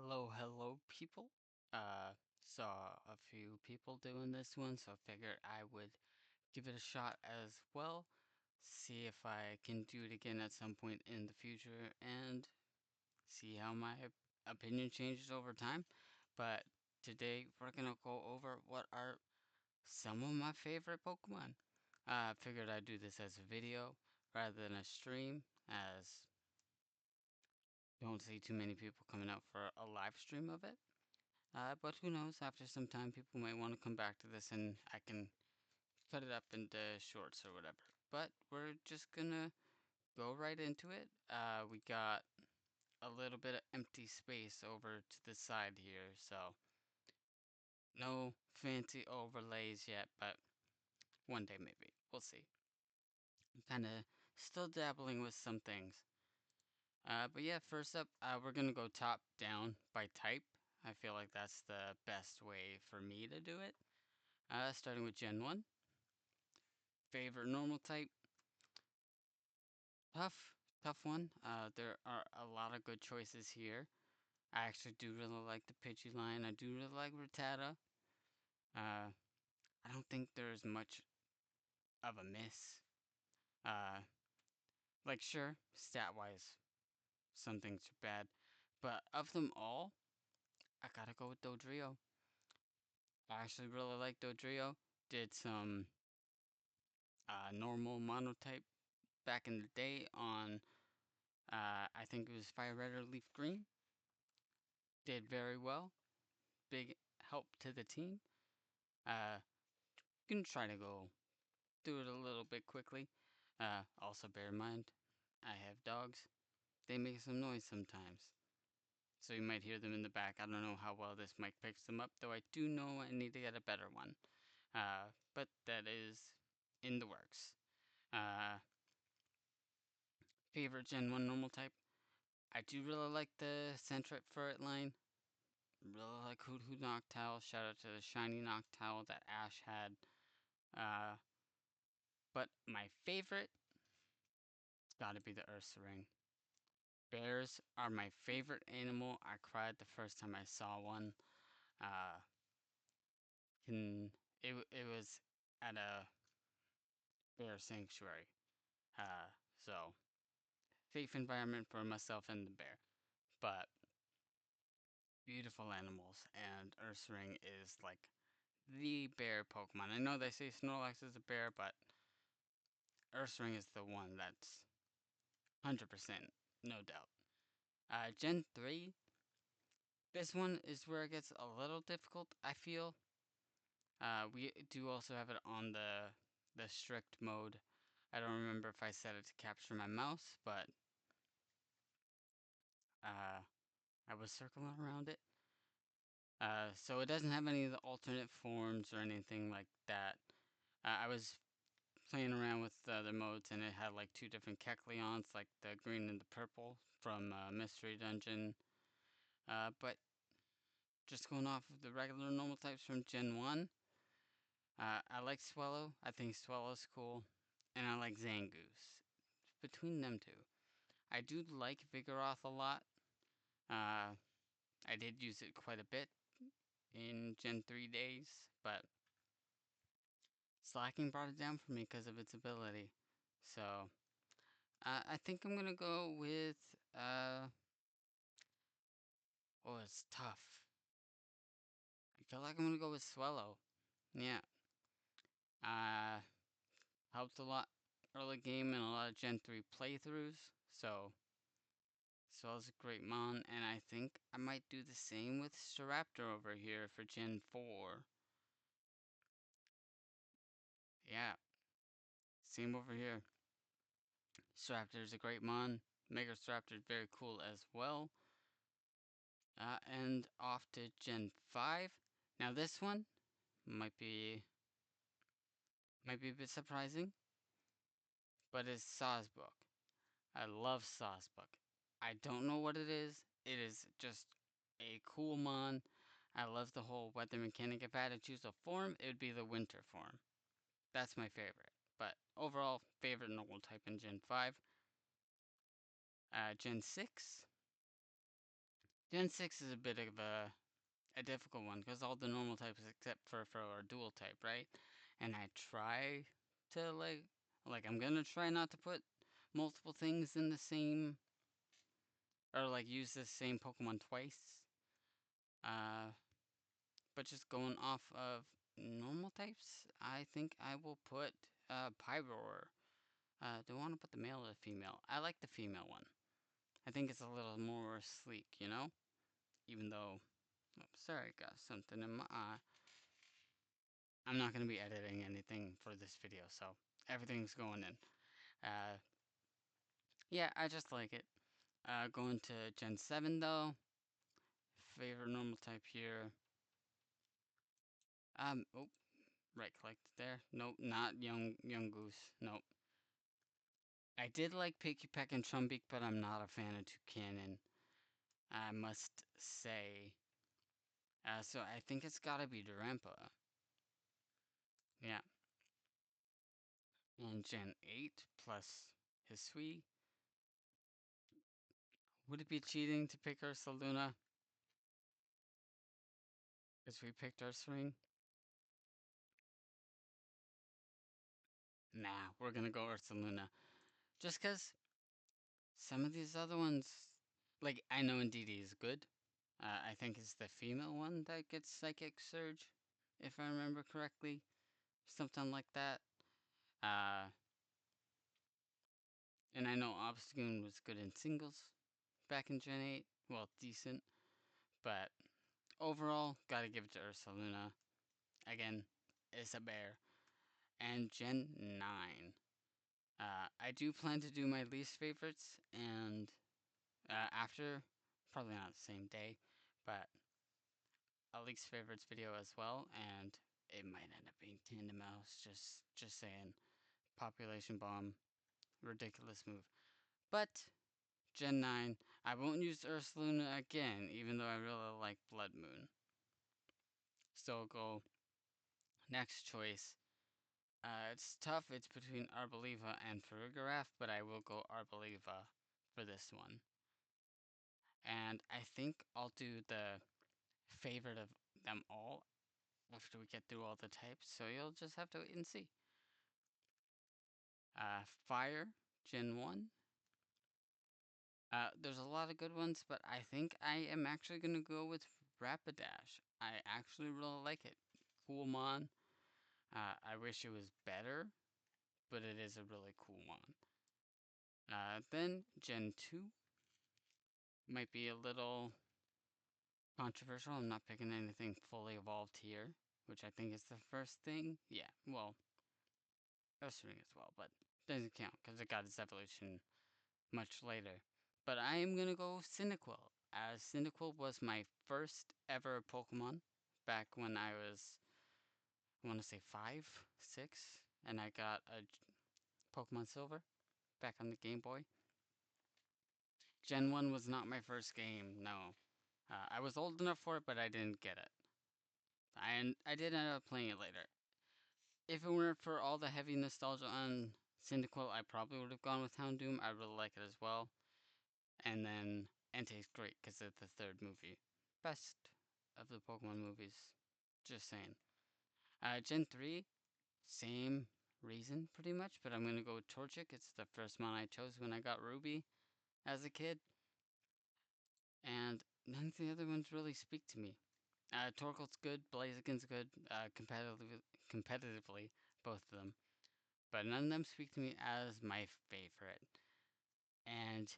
Hello, people. Saw a few people doing this one, so I figured I would give it a shot as well. See if I can do it again at some point in the future and see how my opinion changes over time. But today we're gonna go over what are some of my favorite Pokemon. I figured I'd do this as a video rather than a stream, as don't see too many people coming out for a live stream of it. But who knows, after some time, people might want to come back to this and I can cut it up into shorts or whatever. But we're just gonna go right into it. We got a little bit of empty space over to the side here, so no fancy overlays yet, but one day maybe. We'll see. I'm kind of still dabbling with some things. But yeah, first up, we're gonna go top down by type. I feel like that's the best way for me to do it. Starting with Gen 1. Favorite normal type? Tough, tough one. There are a lot of good choices here. I actually do really like the Pidgeline. I do really like Rattata. Uh, I don't think there's much of a miss. Uh, like sure, stat-wise, some things are bad, but of them all, I gotta go with Dodrio. I actually really like Dodrio. Did some normal monotype back in the day on, I think it was Fire Red or Leaf Green. Did very well. Big help to the team. Uh, Gonna try to go do it a little bit quickly. Also bear in mind, I have dogs. They make some noise sometimes. So you might hear them in the back. I don't know how well this mic picks them up, though I do know I need to get a better one. But that is in the works. Uh, Favorite Gen 1 normal type? I do really like the Sentret Ferret line. Really like Hoot Hoot Noctowl. Shout out to the shiny Noctowl that Ash had. Uh, but my favorite, it's gotta be the Ursaring. Bears are my favorite animal. I cried the first time I saw one. Uh, it was at a bear sanctuary. Uh, so safe environment for myself and the bear. But beautiful animals, and Ursaring is like the bear Pokemon. I know they say Snorlax is a bear, but Ursaring is the one that's 100%, no doubt. Gen 3, this one is where it gets a little difficult, I feel. We do also have it on the strict mode. I don't remember if I set it to capture my mouse, but I was circling around it. So it doesn't have any of the alternate forms or anything like that. I was playing around with the other modes and it had like two different Kecleons, like the green and the purple from Mystery Dungeon. But just going off of the regular normal types from Gen 1, I like Swellow. I think Swellow's cool. And I like Zangoose. Between them two. I do like Vigoroth a lot. Uh, I did use it quite a bit in Gen 3 days, but Slacking brought it down for me because of its ability. So, I think I'm gonna go with, uh, oh, it's tough. I feel like I'm gonna go with Swellow. Yeah. Uh, Helped a lot early game and a lot of Gen 3 playthroughs, so Swellow's a great mon, and I think I might do the same with Staraptor over here for Gen 4. Yeah, same over here. Staraptor is a great mon. Mega Staraptor is very cool as well. And off to Gen 5. Now this one might be might be a bit surprising, but it's Sawsbuck. I love Sawsbuck. I don't know what it is. It is just a cool mon. I love the whole weather mechanic. If I had to choose a form, it would be the winter form. That's my favorite. But overall, favorite normal type in Gen 5. Gen 6. Gen 6 is a bit of a difficult one because all the normal types except for are dual type, right? And I try to like I'm gonna try not to put multiple things in the same or like use the same Pokemon twice. Uh, but just going off of normal types, I think I will put Pyroar. Do I want to put the male or the female? I like the female one. I think it's a little more sleek, you know? Even though, oh, sorry, got something in my eye. I'm not going to be editing anything for this video, so everything's going in. Uh, yeah, I just like it. Going to Gen 7 though. Favorite normal type here. Oh, right clicked there. Nope, not young goose. Nope. I did like Picky Peck and Trumbeak, but I'm not a fan of Toucannon, I must say. So I think it's gotta be Durampa. Yeah. And Gen 8 plus Hisui. Would it be cheating to pick Ursaluna? Because we picked Ursaring? Nah, we're gonna go Ursaluna. Just because some of these other ones, like, I know Indeedee is good. I think it's the female one that gets Psychic Surge, if I remember correctly. Something like that. Uh, and I know Obstagoon was good in singles back in Gen 8. Well, decent. But overall, gotta give it to Ursaluna. Again, it's a bear. And Gen 9. I do plan to do my least favorites, and after, probably not the same day, but a least favorites video as well, and it might end up being Tandemaus, just saying. Population bomb, ridiculous move. But Gen 9, I won't use Ursaluna again, even though I really like Blood Moon. So I'll go next choice. It's tough, it's between Arboliva and Farigiraf, but I will go Arboliva for this one. And I think I'll do the favorite of them all after we get through all the types, so you'll just have to wait and see. Fire, Gen 1. There's a lot of good ones, but I think I am actually going to go with Rapidash. I actually really like it. Cool Mon. I wish it was better, but it is a really cool Mon. Then Gen 2 might be a little controversial. I'm not picking anything fully evolved here, which I think is the first thing. Yeah, well, Ursaring as well, but doesn't count because it got its evolution much later. But I am gonna go Cyndaquil, as Cyndaquil was my first ever Pokemon back when I was, I want to say 5, 6, and I got a Pokemon Silver back on the Game Boy. Gen 1 was not my first game, no. I was old enough for it, but I didn't get it. I did end up playing it later. If it weren't for all the heavy nostalgia on Cyndaquil, I probably would have gone with Houndoom. I really like it as well. And then Entei's great because it's the third movie. Best of the Pokemon movies. Just saying. Gen 3, same reason pretty much, but I'm gonna go with Torchic. It's the first one I chose when I got Ruby as a kid. And none of the other ones really speak to me. Torkoal's good, Blaziken's good, competitively, both of them. But none of them speak to me as my favorite. And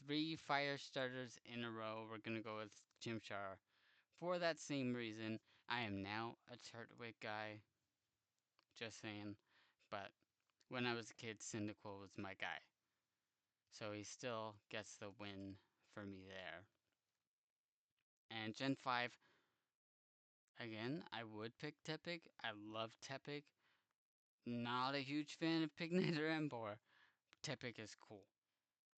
3 fire starters in a row, we're gonna go with Chimchar. For that same reason, I am now a Turtwig guy. Just saying. But when I was a kid, Cyndaquil was my guy. So he still gets the win for me there. And Gen 5, again, I would pick Tepig. I love Tepig. Not a huge fan of Pignate or Emboar. Tepig is cool.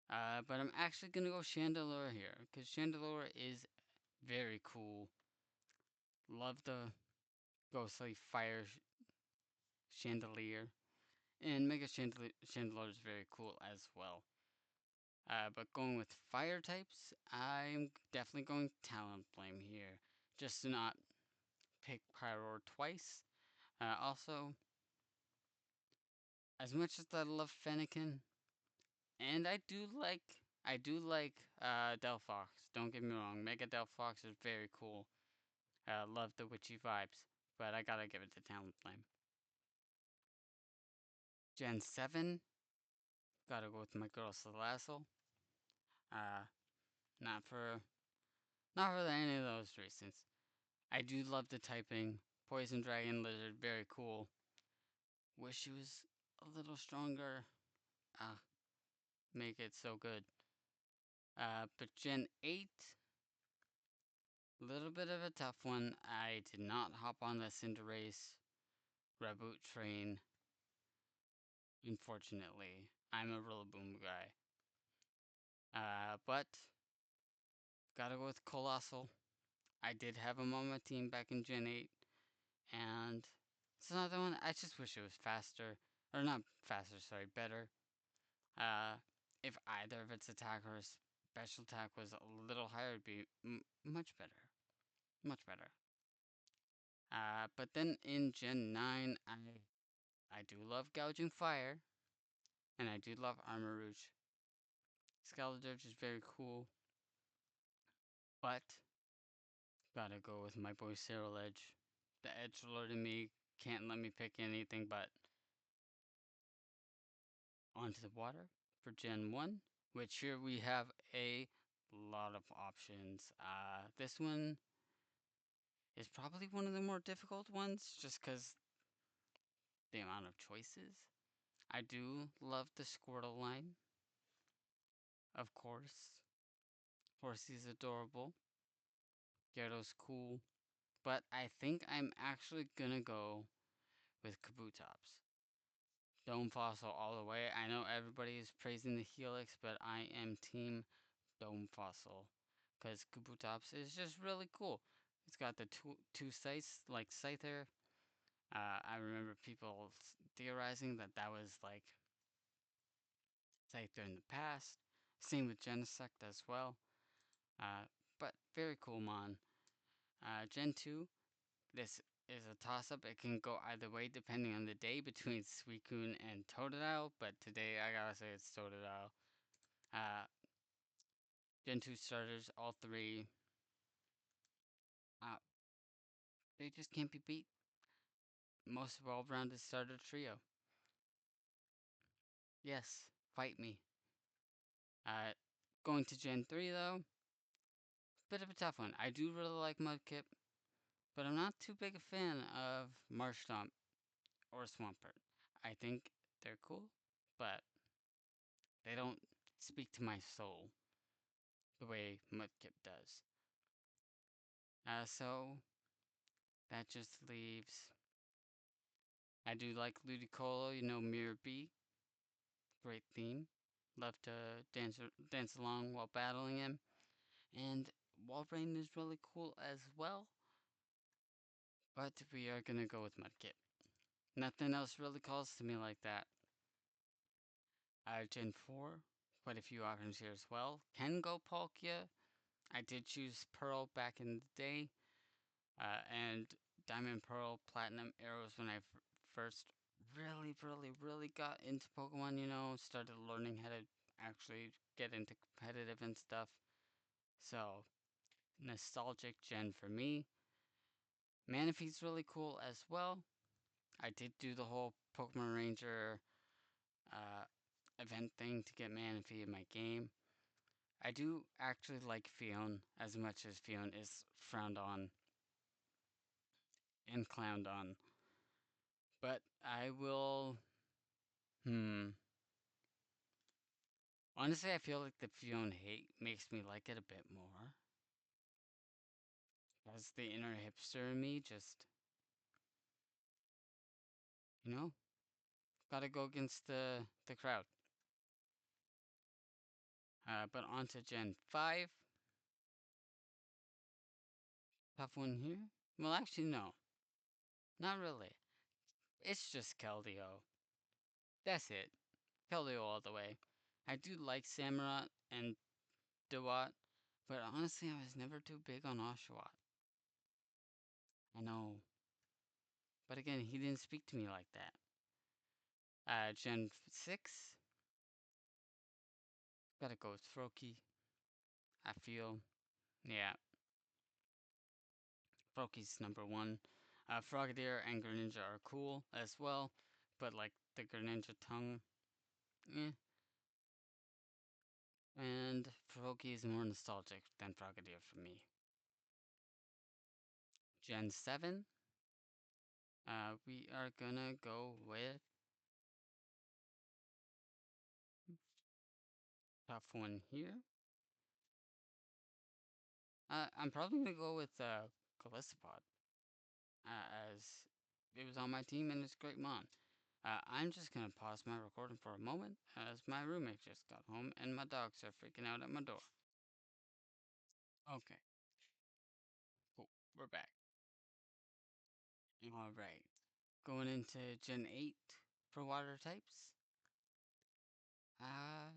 But I'm actually gonna go Chandelure here, because Chandelure is very cool. Love the ghostly fire chandelier. And Mega Chandelure is very cool as well. But going with fire types, I'm definitely going Talonflame here. Just to not pick Pyroar twice. Also, as much as I love Fennekin, and I do like Delphox. Don't get me wrong, Mega Delphox is very cool. Love the witchy vibes, but I gotta give it to Talonflame. Gen 7, gotta go with my girl Salazzle. Uh, not for not for any of those reasons. I do love the typing. Poison Dragon Lizard, very cool. Wish she was a little stronger. Ah, make it so good. But Gen 8, little bit of a tough one. I did not hop on the Cinderace reboot train, unfortunately. I'm a Rillaboom guy. But gotta go with Colossal. I did have him on my team back in Gen 8, and it's another one. I just wish it was faster. Or not faster, sorry, better. Uh, if either of its attack or special attack was a little higher, it'd be much better. Much better. But then in Gen 9, I do love Gouging Fire, and I do love Armarouge. Skeledirge is very cool, but gotta go with my boy Cyril Edge. The Edge Lord in me can't let me pick anything but Onto the Water for Gen 1, which here we have a lot of options. This one is probably one of the more difficult ones just because the amount of choices. I do love the Squirtle line, of course. Horsey's adorable. Gyarados cool. But I think I'm actually gonna go with Kabutops. Dome Fossil all the way. I know everybody is praising the Helix, but I am team Dome Fossil. Because Kabutops is just really cool. It's got the two sights, like Scyther. I remember people theorizing that that was like Scyther in the past. Same with Genesect as well. Uh, but very cool mon. Gen 2, this is a toss up. It can go either way depending on the day between Suicune and Totodile, but today I gotta say it's Totodile. Uh, Gen 2 starters, all three, uh, they just can't be beat. Most well rounded starter trio. Yes, fight me. Uh, Going to Gen 3 though, bit of a tough one. I do really like Mudkip, but I'm not too big a fan of Marshtomp or Swampert. I think they're cool, but they don't speak to my soul the way Mudkip does. So that just leaves. I do like Ludicolo, Mirror B. Great theme. Love to dance along while battling him. And Walrein is really cool as well. But we are gonna go with Mudkip. Nothing else really calls to me like that. Gen 4, quite a few options here as well. Can go Palkia. I did choose Pearl back in the day. And Diamond, Pearl, Platinum, Arrows when I first really got into Pokemon, started learning how to actually get into competitive and stuff. So, nostalgic gen for me. Manaphy's really cool as well. I did do the whole Pokemon Ranger uh, event thing to get Manaphy in my game. I do actually like Fion as much as Fion is frowned on and clowned on. But I will. Honestly, I feel like the Fion hate makes me like it a bit more. As the inner hipster in me just, you know, gotta go against the crowd. But on to Gen 5. Tough one here. Well, actually, no. Not really. It's just Keldeo. That's it. Keldeo all the way. I do like Samurott and Dewott, but honestly, I was never too big on Oshawott. I know. But again, he didn't speak to me like that. Gen 6, gotta go with Froakie. I feel, yeah, Froakie's number one. Frogadier and Greninja are cool as well, but like the Greninja tongue, eh. And Froakie is more nostalgic than Frogadier for me. Gen 7, we are gonna go with tough one here. I'm probably gonna go with Calistopod, as it was on my team and it's a great mon. I'm just gonna pause my recording for a moment as my roommate just got home and my dogs are freaking out at my door. Okay, cool. We're back. All right. Going into Gen 8 for water types. Uh,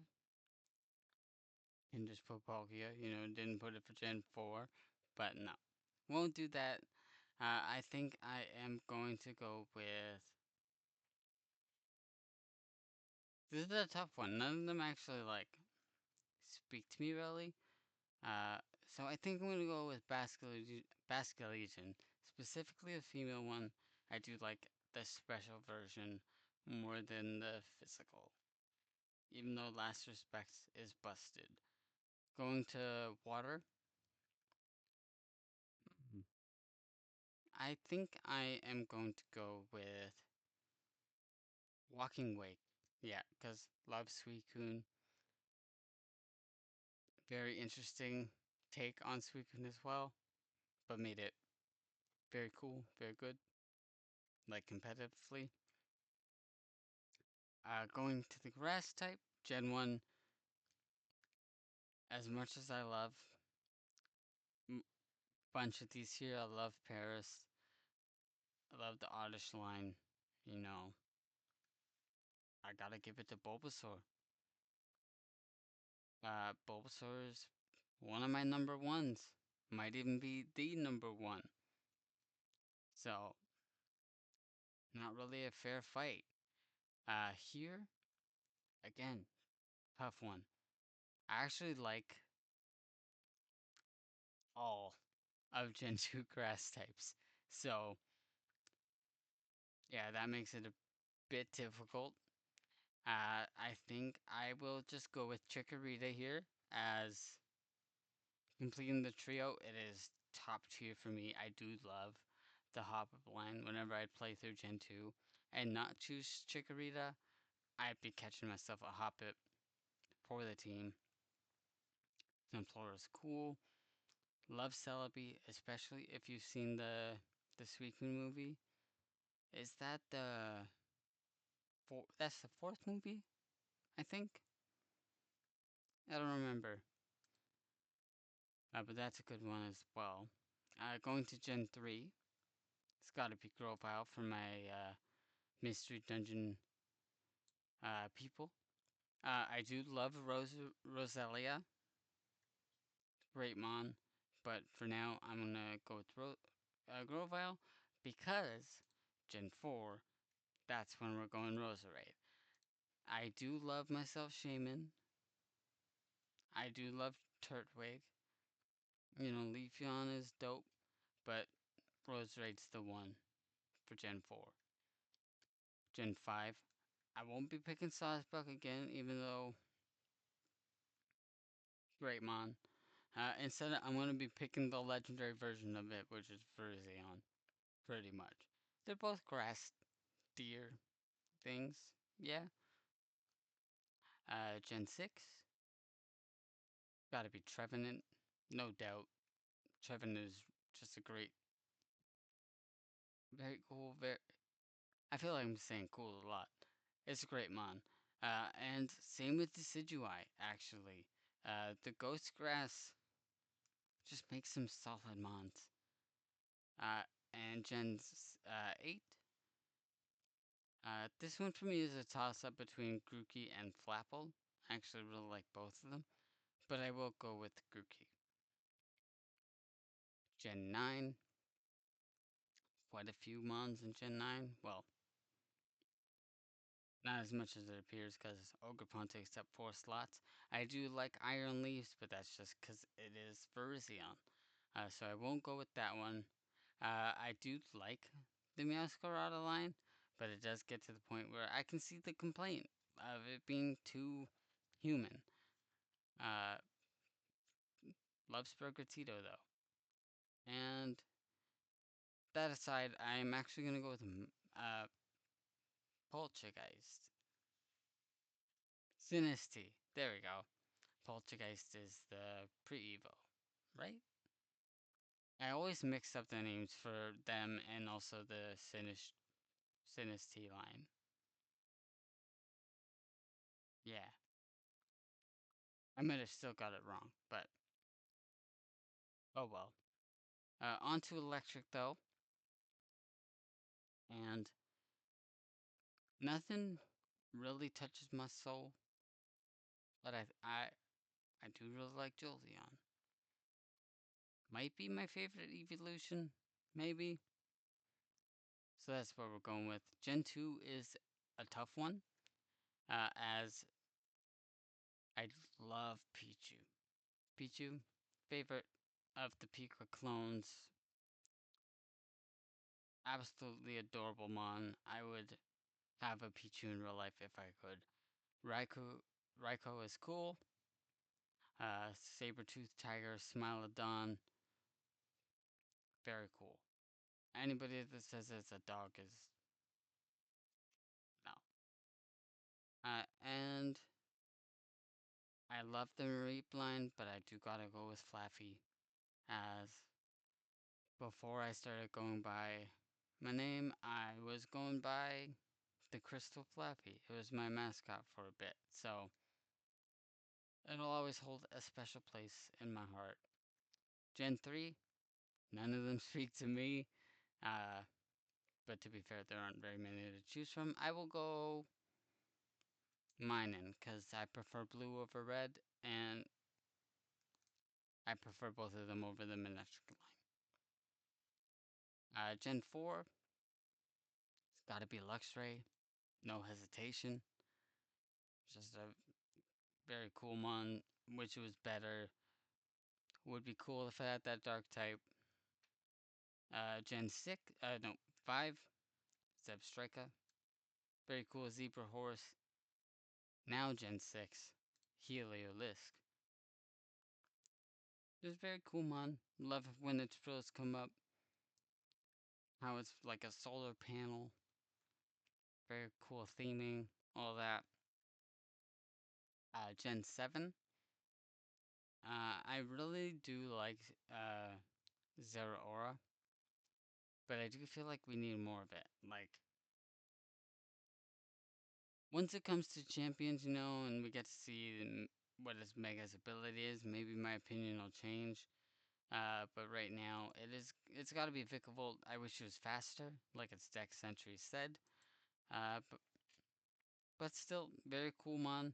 can just put Palkia, didn't put it for Gen 4, but no. Won't do that. I think I am going to go with. This is a tough one. None of them actually, like, speak to me really. Uh, so I think I'm gonna go with Basculegion, specifically the female one. I do like the special version more than the physical, even though Last Respect is busted. Going to water, Mhm. I think I am going to go with Walking Wake. Yeah, because love Suicune. Very interesting take on Suicune as well, but made it very cool, very good, like competitively. Going to the grass type, Gen 1, as much as I love a bunch of these here, I love Paris, I love the Oddish line, you know, I gotta give it to Bulbasaur. Bulbasaur is one of my number ones, might even be the number one, so not really a fair fight. Here, again, tough one. I actually like all of Gen 2 grass types, so yeah, that makes it a bit difficult. I think I will just go with Chikorita here as completing the trio. It is top tier for me. I do love the hop up line whenever I play through Gen 2 and not choose Chikorita. I'd be catching myself a hop it for the team. Sunflora is cool. Love Celebi, especially if you've seen the Suicune movie. Is that that's the fourth movie? I think. I don't remember. But that's a good one as well. Going to Gen 3, it's gotta be Grovyle for my Mystery Dungeon people. I do love Roselia, great mon, but for now I'm gonna go with Grovyle because Gen 4, that's when we're going Roserade. I do love myself Shaman. I do love Turtwig. Leafeon is dope, but Roserade's the one for Gen 4. Gen 5, I won't be picking Sawsbuck again, even though Greatmon. Instead, I'm going to be picking the legendary version of it, which is Virizion, pretty much. They're both grass deer things, yeah. Gen 6, gotta be Trevenant, no doubt. Trevenant is just a great, very cool, I feel like I'm saying cool a lot. It's a great mon. And same with Decidueye, actually. The Ghost Grass just makes some solid mons. Uh, and Gen 8. This one for me is a toss up between Grookey and Flapple. I actually really like both of them, but I will go with Grookey. Gen 9, quite a few mons in Gen 9. Well, not as much as it appears because Ogerpon takes up 4 slots. I do like Iron Leaves, but that's just because it is Virizion. So I won't go with that one. I do like the Meowscarada line, but it does get to the point where I can see the complaint of it being too human. Uh, Loves Sprigatito though. And that aside, I'm actually gonna go with Poltergeist. Sinistea. There we go. Poltergeist is the pre-Evo, right? I always mix up the names for them and also the Sinistea line. Yeah, I might have still got it wrong, but oh well. On to Electric though, and nothing really touches my soul, but I do really like Jolteon. Might be my favorite evolution, maybe. So that's what we're going with. Gen 2 is a tough one, as I love Pichu. Pichu, favorite of the Pika clones. Absolutely adorable mon. I would have a Pichu in real life if I could. Raikou is cool. Saber-tooth tiger, Smilodon, very cool. Anybody that says it's a dog is no. And I love the Mareep line, but I do gotta go with Flaffy. As before I started going by my name, I was going by the Crystal Flappy. It was my mascot for a bit, so it'll always hold a special place in my heart. Gen 3, none of them speak to me. Uh, but to be fair, there aren't very many to choose from. I will go Minun, because I prefer blue over red, and I prefer both of them over the Manectric line. Gen 4, it's gotta be Luxray, no hesitation. Just a very cool mon, which was better. Would be cool if I had that dark type. Gen 6, no, 5, Zebstrika. Very cool Zebra Horse. Now Gen 6, Heliolisk. Just very cool mon. Love when its frills come up. How it's like a solar panel. Very cool theming. All that. Gen 7. I really do like Zeraora. But I do feel like we need more of it. Like, once it comes to champions, and we get to see what his Mega's ability is, maybe my opinion will change. But right now, it's got to be Vikavolt. I wish it was faster, like its Dex Sentry said. But still, very cool mon.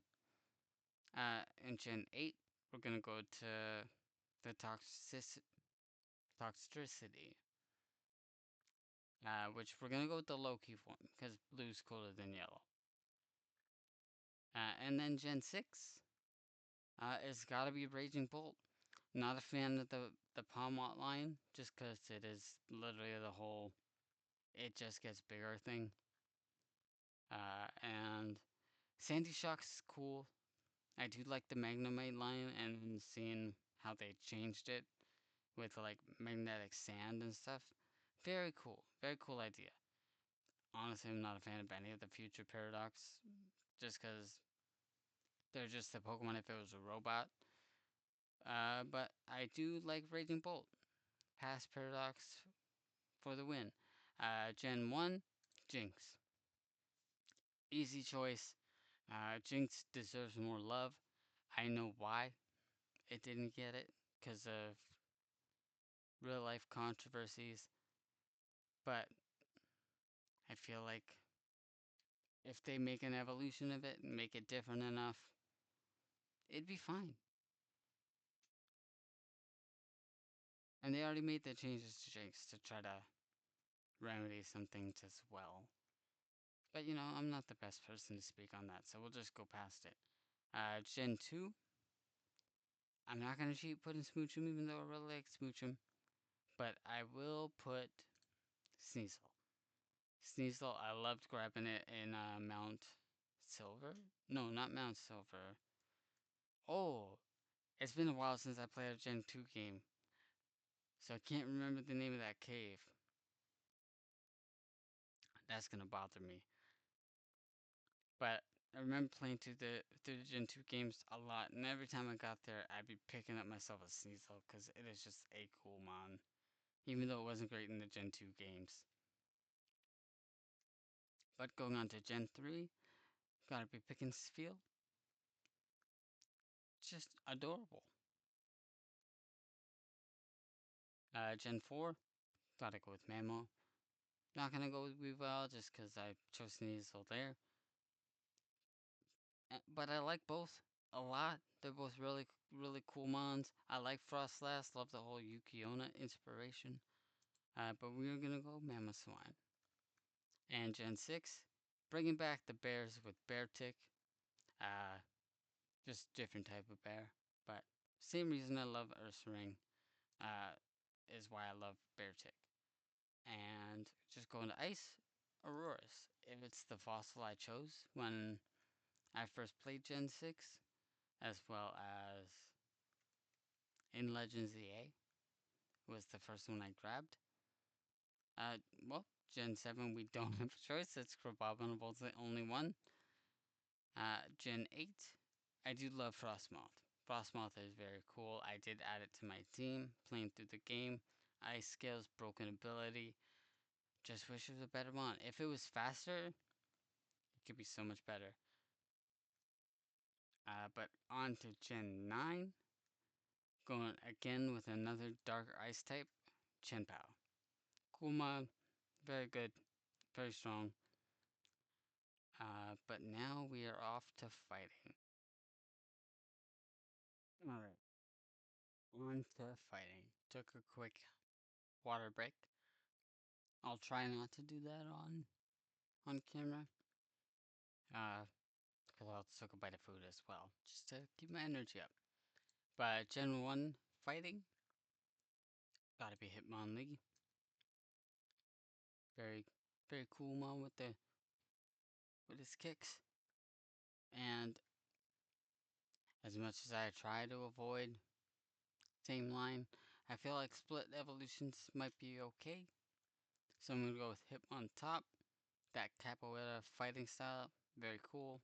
In Gen 8, we're gonna go to the Toxtricity. Which we're gonna go with the low-key form, because blue's cooler than yellow. And then Gen 6, it's gotta be Raging Bolt. Not a fan of the Palmot line, just because it is literally the whole it just gets bigger thing. And Sandy Shock's is cool. I do like the Magnemite line and seeing how they changed it with like magnetic sand and stuff. Very cool. Very cool idea. Honestly, I'm not a fan of any of the future Paradox, just because they're just a Pokemon if it was a robot. But I do like Raging Bolt. Past Paradox for the win. Gen 1, Jinx. Easy choice. Jinx deserves more love. I know why it didn't get it, because of real life controversies, but I feel like if they make an evolution of it and make it different enough, it'd be fine. And they already made the changes to Jinx to try to remedy some things as well. But I'm not the best person to speak on that, so we'll just go past it. Gen 2, I'm not gonna cheat putting Smoochum, even though I really like Smoochum. But I will put Sneasel. Sneasel, I loved grabbing it in Mount Silver. No, not Mount Silver. Oh, it's been a while since I played a Gen 2 game, so I can't remember the name of that cave. That's gonna bother me. But I remember playing through the Gen 2 games a lot, and every time I got there, I'd be picking up myself a Sneasel, because it is just a cool mon. Even though it wasn't great in the Gen 2 games. But going on to Gen 3, gotta be picking Spheal. Just adorable. Gen 4, gotta go with Mamo. Not gonna go with Weavile just because I chose Sneasel there. But I like both a lot. They're both really, really cool mons. I like Frostlass, love the whole Yukiona inspiration. But we're gonna go Mamoswine. And Gen 6, bringing back the bears with Beartic. Uh, just different type of bear. But same reason I love Ursaring, uh, is why I love Beartic. And just going to Ice, Aurorus. If it's the fossil I chose when I first played Gen 6, as well as in Legends EA, was the first one I grabbed. Well, Gen 7, we don't have a choice. It's Crabominable's the only one. Gen 8, I do love Frostmoth. Frostmoth is very cool. I did add it to my team, playing through the game. Ice skills, broken ability. Just wish it was a better one. If it was faster, it could be so much better. But on to Gen 9. Going again with another dark ice type, Chenpao. Cool mod, very good, very strong. But now we are off to fighting. Alright, on to fighting. Took a quick water break. I'll try not to do that on camera. Because I'll took a bite of food as well, just to keep my energy up. But Gen 1 fighting, gotta be Hitmonlee. Very, very cool mon with his kicks. And as much as I try to avoid same line, I feel like split evolutions might be okay. So I'm gonna go with Hitmon top. That capoeira fighting style, very cool.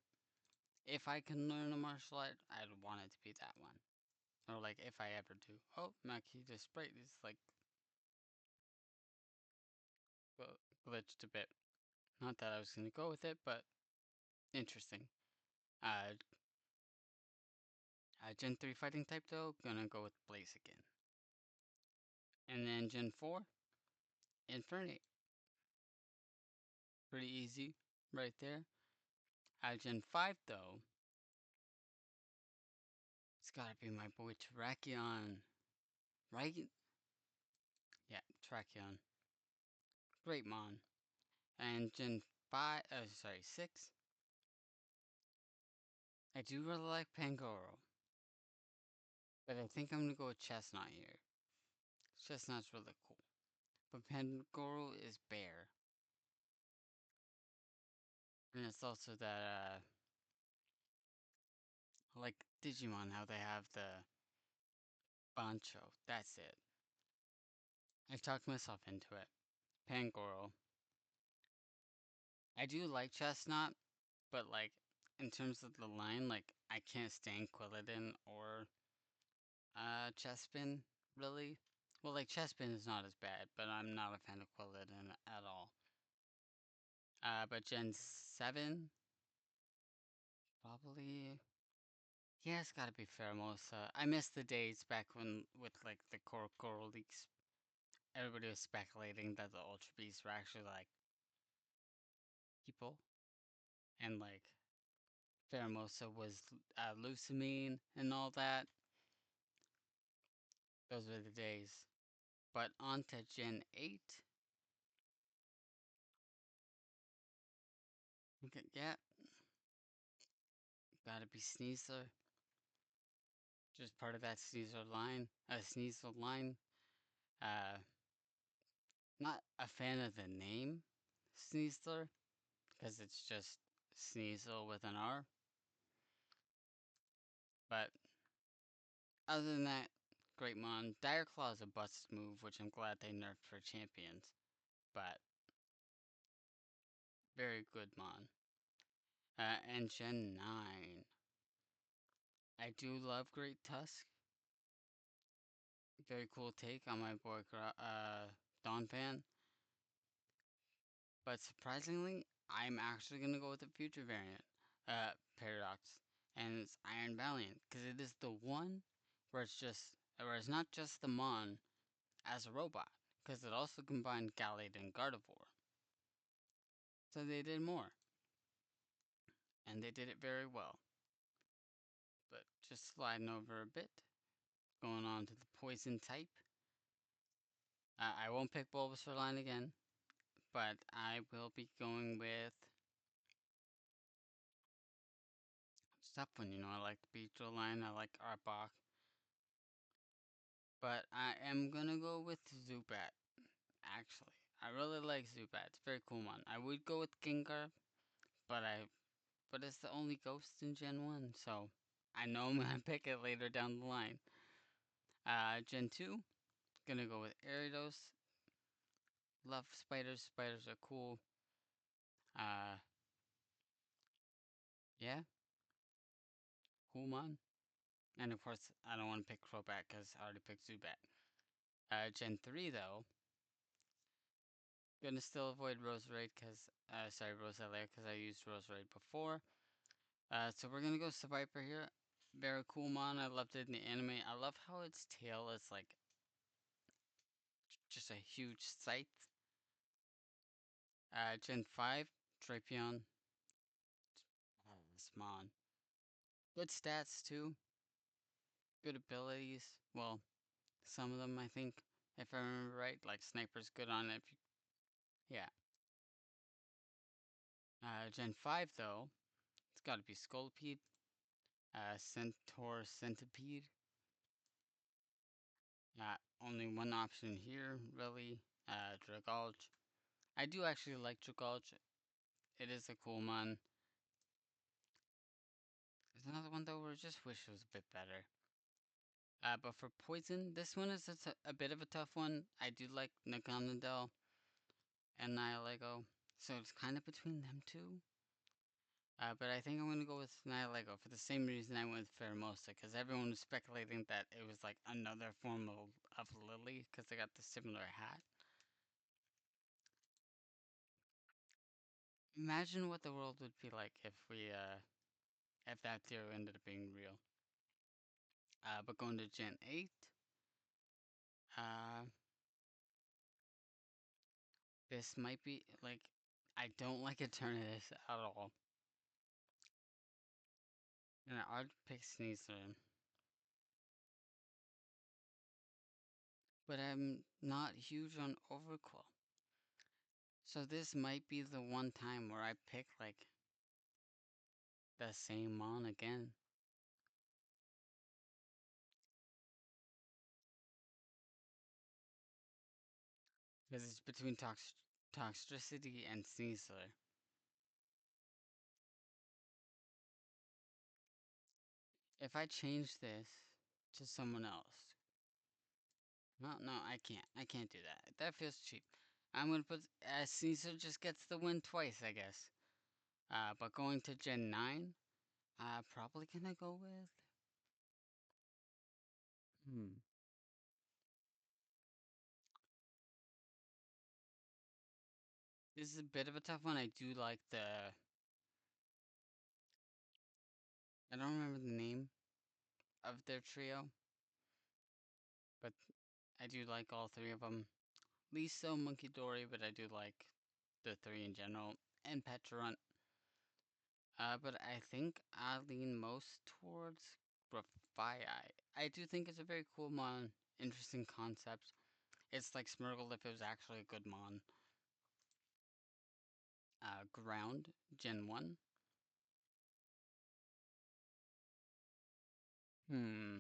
If I can learn a martial art, I'd want it to be that one. Or like if I ever do. Oh, Makita Sprite is like glitched a bit. Not that I was gonna go with it, but interesting. Uh, Gen 3 fighting type though, gonna go with Blaziken. And then Gen 4, Infernape. Pretty easy, right there. Gen 5 though, it's gotta be my boy Terrakion. Right? Yeah, Terrakion. Great mon. And Gen 5, sorry, 6, I do really like Pangoro. But I think I'm gonna go with Chestnut here. Chestnut's really cool. But Pangoro is bear. And it's also that, like Digimon, how they have the Bancho. That's it. I've talked myself into it. Pangoro. I do like Chestnut, but like, in terms of the line, like, I can't stand Quilladin or, Chespin, really. Well, like, Chespin is not as bad, but I'm not a fan of Quilladin at all. But Gen 7, probably. Yeah, it's gotta be Pheromosa. I miss the days back when, with like the Coral leaks, everybody was speculating that the Ultra Beasts were actually like people, and like Pheromosa was Lusamine and all that. Those were the days. But on to Gen 8. Okay, yeah, gotta be Sneasler. Just part of that Sneasler line. Sneasel line. Uh, Not a fan of the name Sneasler, because it's just Sneasel with an R. But other than that, great mon. Dire Claw is a busted move, which I'm glad they nerfed for champions. But very good mon. And Gen 9. I do love Great Tusk. Very cool take on my boy Donphan. But surprisingly, I'm actually gonna go with the future variant, Paradox, and it's Iron Valiant, because it is the one where it's not just the Mon as a robot, because it also combined Gallade and Gardevoir. So they did more, and they did it very well. But just sliding over a bit, going on to the poison type. I won't pick Bulbasaur line again, but I will be going with tough one. I like the Beetle line, I like Arbok, but I am gonna go with Zubat. Actually, I really like Zubat. It's a very cool one. I would go with Gengar, but it's the only ghost in Gen 1, so I know I'm gonna pick it later down the line. Gen 2, gonna go with Ariados. Love spiders. Spiders are cool. Uh, yeah, cool mon. And of course, I don't want to pick Crobat because I already picked Zubat. Gen 3 though, gonna still avoid Roserade because, Roselia because I used Roserade before. So we're gonna go Seviper here. Very cool mon. I loved it in the anime. I love how its tail is like just a huge scythe. Gen 5, Drapion. This mon. Good stats too. Good abilities. Well, some of them I think, if I remember right. Like Sniper's good on it. Yeah. Gen 5 though, it's gotta be Scolipede. Centaur Centipede. Only one option here, really. Dragalge. I do actually like Dragalge. It is a cool mon. There's another one though where I just wish it was a bit better. But for poison, this one is a bit of a tough one. I do like Naganadel and Nihilego, so it's kind of between them two. But I think I'm gonna go with Nihilego for the same reason I went with Pheromosa, because everyone was speculating that it was like another form of Lily, because they got the similar hat. Imagine what the world would be like if that theory ended up being real. But going to Gen 8, uh, this might be, like, I don't like Eternatus at all. And I'd pick Sneasler. But I'm not huge on Overqwell. So this might be the one time where I pick, like, the same mon again. Because it's between Toxtricity and Sneasler. If I change this to someone else, no, I can't. I can't do that. That feels cheap. I'm gonna put Caesar just gets the win twice, I guess. But going to Gen 9, probably gonna go with. Hmm. This is a bit of a tough one. I do like the. I don't remember the name of their trio, but I do like all three of them. Least so Monkey Dory, but I do like the three in general. And Petrarunt. But I think I lean most towards Grafii. I do think it's a very cool mon, interesting concept. It's like Smeargle if it was actually a good mon. Ground, Gen 1. Hmm.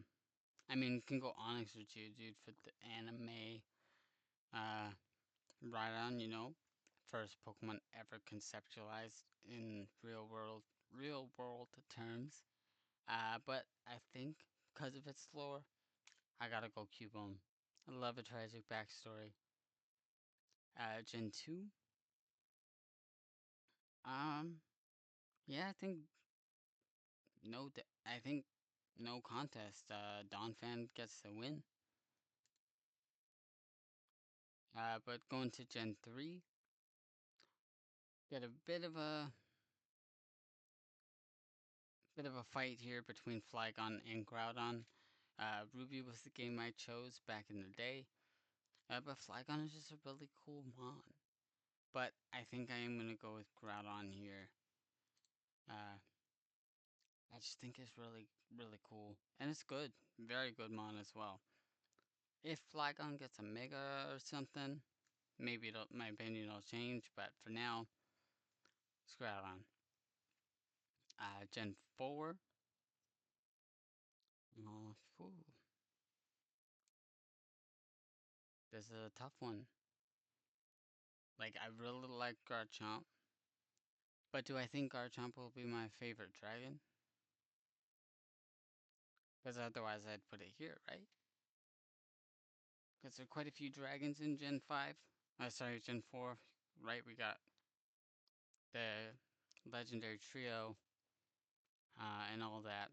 I mean, you can go Onyx or Geodude for the anime. Uh, Rhydon, first Pokemon ever conceptualized in real world terms. But I think because of its lore, I gotta go Cubone. I love a tragic backstory. Gen 2. Um, yeah, I think no contest. Donphan gets the win. But going to Gen 3, get a bit of a fight here between Flygon and Groudon. Ruby was the game I chose back in the day. But Flygon is just a really cool mon. But I think I am gonna go with Groudon here. Uh, I just think it's really, really cool. And it's good. Very good mon as well. If Flygon gets a Mega or something, maybe my opinion will change. But for now, it's Groudon. Gen 4. Phew, this is a tough one. Like, I really like Garchomp. But do I think Garchomp will be my favorite dragon? Because otherwise I'd put it here, right? Because there are quite a few dragons in Gen 5. Sorry, Gen 4. Right, we got the legendary trio and all that.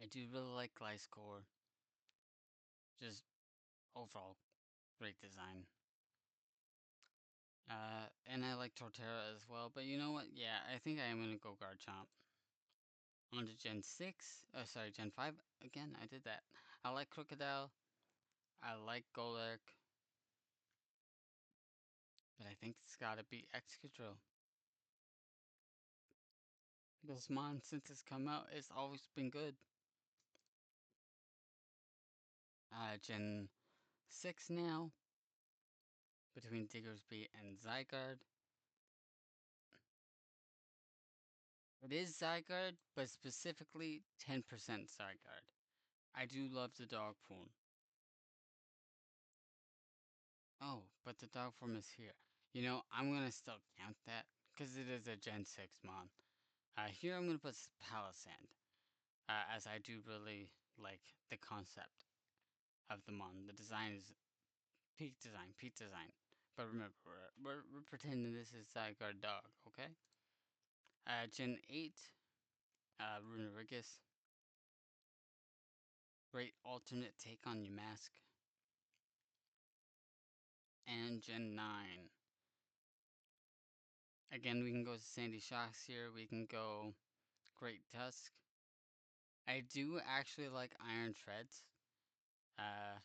I do really like Gliscor. Just overall great design. And I like Torterra as well. But you know what? Yeah, I think I am going to go Garchomp. On to Gen 6. Oh, sorry, Gen 5. Again, I did that. I like Crocodile. I like Golurk. But I think it's gotta be Excadrill. This mon, since it's come out, it's always been good. Gen 6 now, between Diggersby and Zygarde. It is Zygarde, but specifically 10% Zygarde. I do love the dog form. Oh, but the dog form is here. I'm gonna still count that, because it is a Gen 6 mon. Here I'm gonna put Palisand, as I do really like the concept of the mon. The design is peak design. But remember, we're pretending this is Zygarde dog, okay? Gen 8, Runerigus. Great alternate take on Yamask. And Gen 9. Again, we can go Sandy Shocks here. We can go Great Tusk. I do actually like Iron Treads. Uh,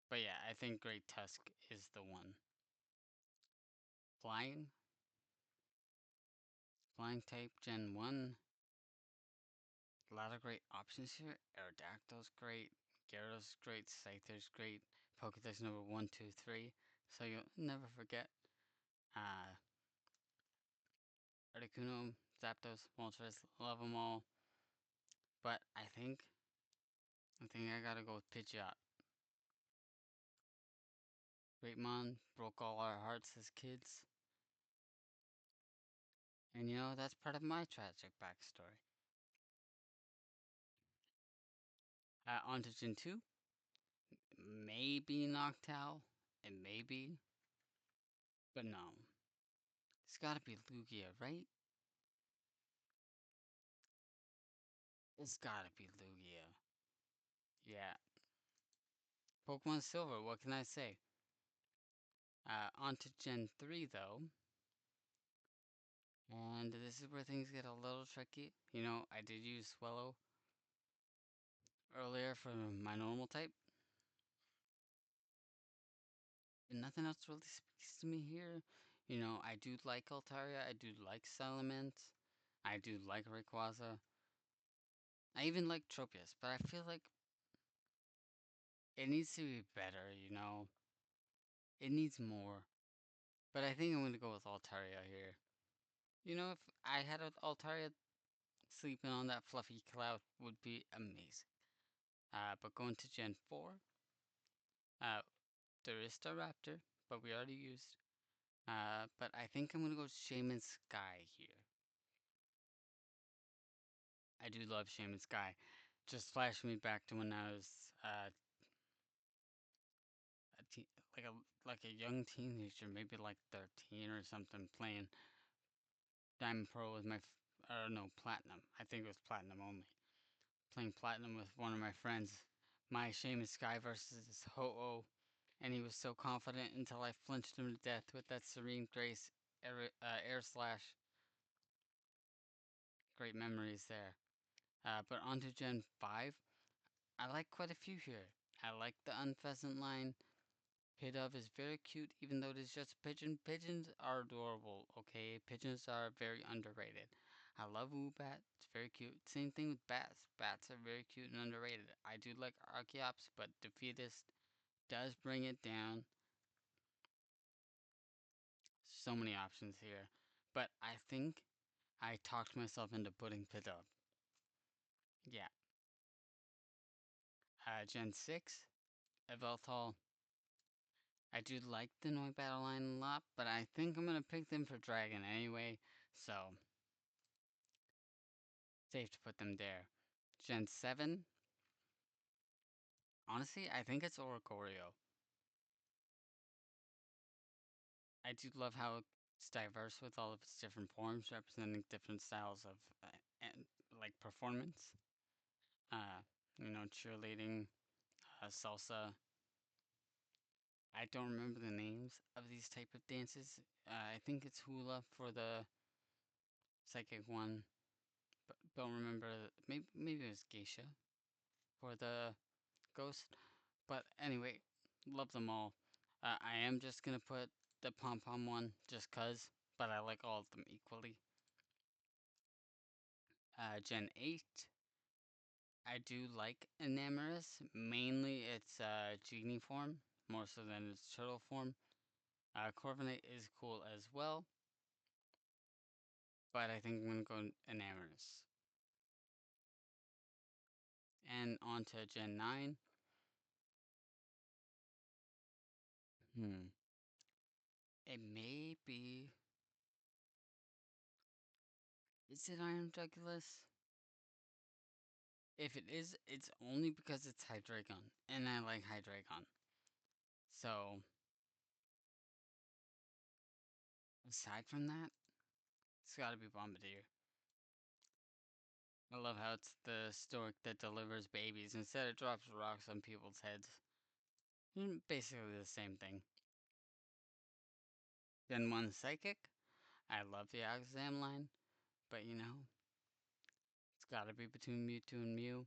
but yeah, I think Great Tusk is the one. Flying. Flying type Gen 1. A lot of great options here. Aerodactyl's great. Gyarados great. Scyther's great. Pokedex number 1, 2, 3. So you'll never forget. Uh, Articuno, Zapdos, Moltres, love them all. But I think I gotta go with Pidgeot. Greatmon broke all our hearts as kids. And that's part of my tragic backstory. On to Gen 2. Maybe Noctowl. It may be. But no. It's gotta be Lugia, right? It's gotta be Lugia. Yeah. Pokemon Silver, what can I say? On to Gen 3, though. And this is where things get a little tricky. I did use Swellow earlier for my normal type. And nothing else really speaks to me here. I do like Altaria, I do like Salamence, I do like Rayquaza, I even like Tropius, but I feel like it needs to be better. It needs more. But I think I'm gonna go with Altaria here. If I had an Altaria sleeping on that fluffy cloud would be amazing. But going to Gen 4, uh, there is Staraptor, but we already used. But I think I'm gonna go Shaman Sky here. I do love Shaman Sky. Just flashed me back to when I was a like a young teenager, maybe like 13 or something, playing Diamond Pearl with or no, Platinum. I think it was Platinum only. Playing Platinum with one of my friends. My Shaman Sky versus Ho-Oh, and he was so confident until I flinched him to death with that Serene Grace air slash. Great memories there. But on to Gen 5. I like quite a few here. I like the Unpheasant line. Pidove is very cute, even though it is just a pigeon. Pigeons are adorable, okay? Pigeons are very underrated. I love Woobat, it's very cute. Same thing with bats. Bats are very cute and underrated. I do like Archeops, but Defeatist does bring it down. So many options here. But I think I talked myself into putting Pidove. Yeah. Gen 6, Evelthal. I do like the Noibat line a lot, but I think I'm gonna pick them for Dragon anyway, so safe to put them there. Gen 7, honestly, I think it's Oricorio. I do love how it's diverse with all of its different forms, representing different styles of and like performance. Uh, cheerleading, salsa. I don't remember the names of these type of dances. I think it's hula for the psychic one, but don't remember. Maybe it was geisha for the ghost. But anyway, love them all. I am just gonna put the pom pom one just cause, but I like all of them equally. Gen 8, I do like Enamorous. Mainly its genie form, more so than its turtle form. Corviknight is cool as well, but I think I'm gonna go Enamorous. And on to Gen 9. Hmm. It may be. Is it Iron Douglas? If it is, it's only because it's Hydreigon, and I like Hydreigon. So, aside from that, it's gotta be Bombardier. I love how it's the stork that delivers babies instead it drops rocks on people's heads. Basically the same thing. Then one Psychic. I love the Alakazam line, but it's gotta be between Mewtwo and Mew.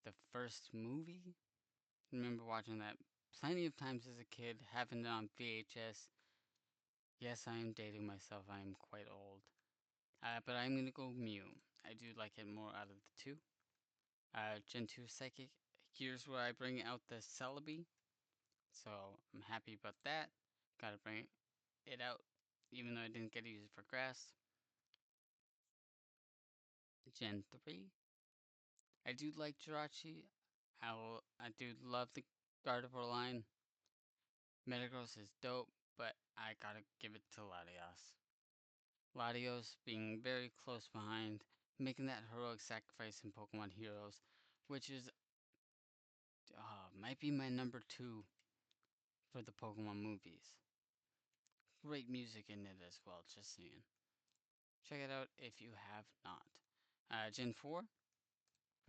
The first movie, remember watching that plenty of times as a kid, having it on VHS. Yes, I am dating myself, I am quite old. But I'm gonna go Mew. I do like it more out of the two. Gen 2 Psychic. Here's where I bring out the Celebi. So I'm happy about that. Gotta bring it out, even though I didn't get to use it for grass. Gen 3. I do like Jirachi. I do love the Gardevoir line. Metagross is dope, but I gotta give it to Latios. Latios being very close behind, making that heroic sacrifice in Pokemon Heroes, which is might be my number 2 for the Pokemon movies. Great music in it as well, just saying. Check it out if you have not. Gen 4,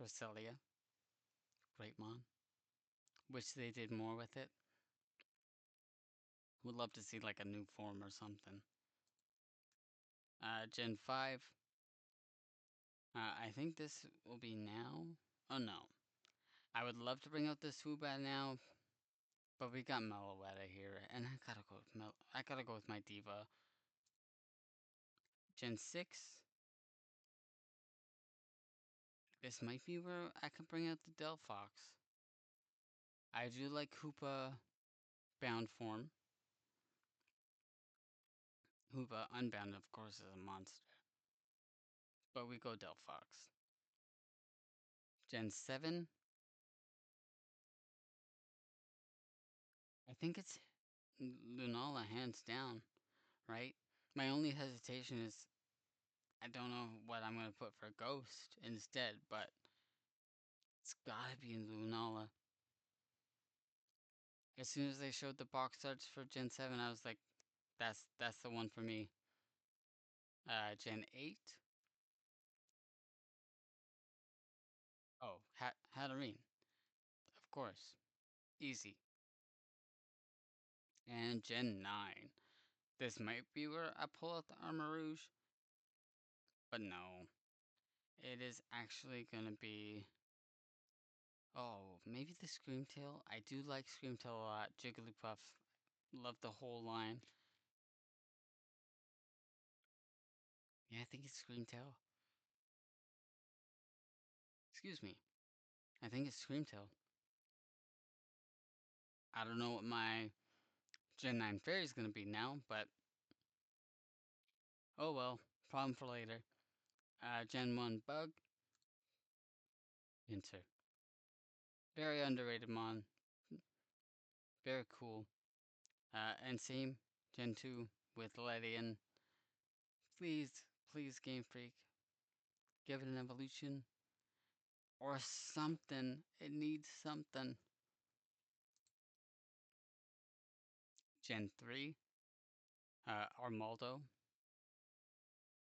Cresselia, Greatmon. Wish they did more with it. Would love to see like a new form or something. Gen 5, I think this will be now. Oh no. I would love to bring out this Woobat now, but we got Meloetta here, and I gotta go with I gotta go with my diva. Gen 6. This might be where I can bring out the Delphox. I do like Hoopa bound form. Hoopa unbound, of course, is a monster. But we go Delphox. Gen 7. I think it's Lunala hands down, right? My only hesitation is I don't know what I'm going to put for Ghost instead, but it's gotta be in Lunala. As soon as they showed the box arts for Gen 7, I was like, that's the one for me. Gen 8. Oh, Hatterene. Of course. Easy. And Gen 9. This might be where I pull out the Armarouge, but no. It is actually gonna be... Oh, maybe the Screamtail? I do like Screamtail a lot. Jigglypuff. Love the whole line. Yeah, I think it's Screamtail. Excuse me. I think it's Screamtail. I don't know what my Gen 9 fairy is gonna be now, but oh well. Problem for later. Gen 1 Bug. Enter. Very underrated mon. Very cool. And same Gen 2 with Ledian. Please, please, Game Freak, give it an evolution or something. It needs something. Gen 3, Armaldo.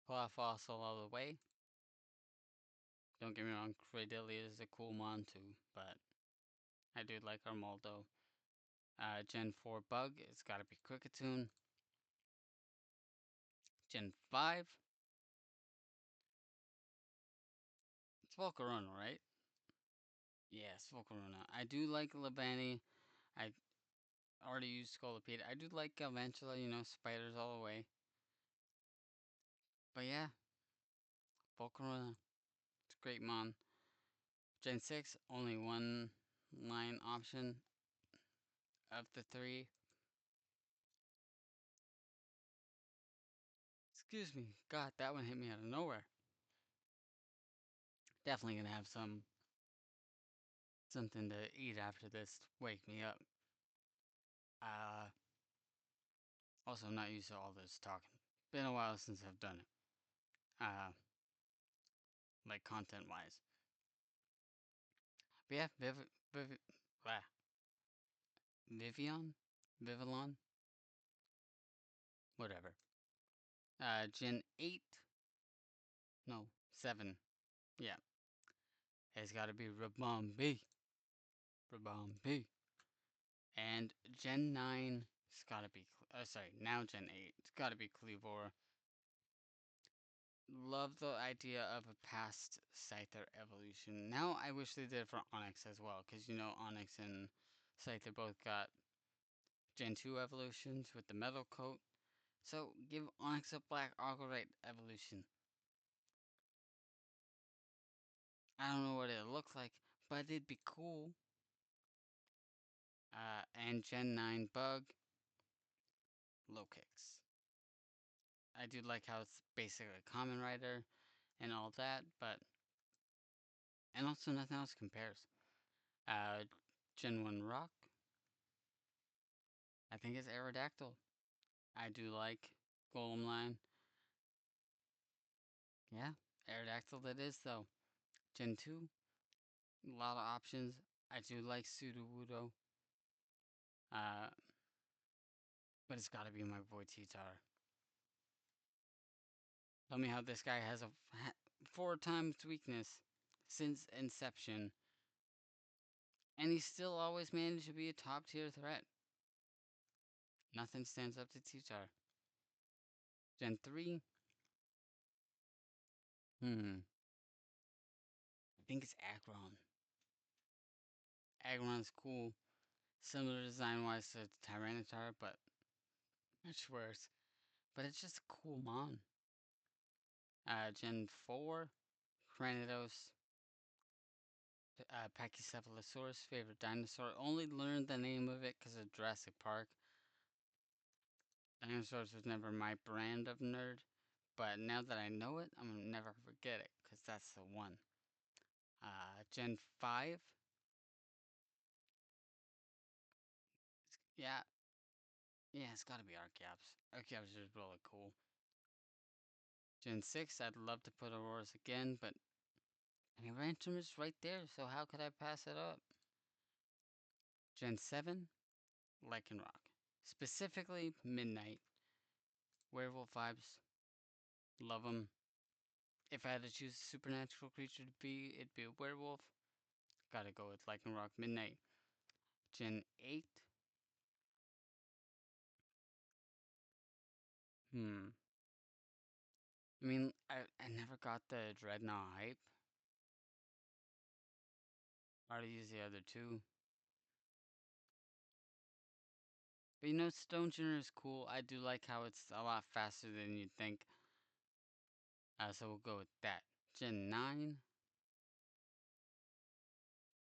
Fossil all the way. Don't get me wrong, Cradillia is a cool mon too, but I do like Armaldo. Gen 4 Bug, it's gotta be Kricketune. Gen 5, it's Volcarona, right? Yes, Volcarona. I do like Labani. I already used Scolipede. I do like Galvantula, spiders all the way. But yeah, Volcarona, it's a great mon. Gen 6, only one line option of the three. Excuse me, God, that one hit me out of nowhere. Definitely gonna have something to eat after this to wake me up. Uh, Also not used to all this talking. Been a while since I've done it. Uh, like content wise. But yeah, Vivian, Vivillon, whatever. Gen 8, no, 7. Yeah, it's gotta be Rabombi. Rabombi. And Gen 9, it's gotta be, sorry, now Gen 8, it's gotta be Cleavor. Love the idea of a past Scyther evolution. Now I wish they did it for Onyx as well, because Onyx and Scyther both got Gen 2 evolutions with the metal coat. So give Onyx a black Argorite evolution. I don't know what it looks like, but it'd be cool. And Gen 9 Bug, low kicks. I do like how it's basically a common rider and all that, but and also nothing else compares. Uh, Gen 1 Rock, I think it's Aerodactyl. I do like Golem line. Yeah, Aerodactyl that is though. Gen 2, a lot of options. I do like Sudowoodo. Uh, but it's gotta be my boy T-Tar. Tell me how this guy has a 4 times weakness since inception, and he still always managed to be a top tier threat. Nothing stands up to T-Tar. Gen 3, I think it's Aggron. Aggron's cool. Similar design wise to Tyranitar, but much worse. But it's just a cool mon. Gen 4, Cranidos, Pachycephalosaurus, favorite dinosaur. Only learned the name of it because of Jurassic Park. Dinosaurs was never my brand of nerd, but now that I know it, I'm gonna never forget it because that's the one. Gen 5, yeah, yeah, it's gotta be Archeops. Archeops is really cool. Gen 6, I'd love to put Auroras again, but Ransom is right there, so how could I pass it up? Gen 7, Lycanroc. Specifically, Midnight. Werewolf vibes. Love them. If I had to choose a supernatural creature to be, it'd be a werewolf. Gotta go with Lycanroc Midnight. Gen 8. Hmm. I mean, I never got the Dreadnought hype. Already used the other two. But you know, Stonjourner is cool. I do like how it's a lot faster than you'd think. So we'll go with that. Gen 9.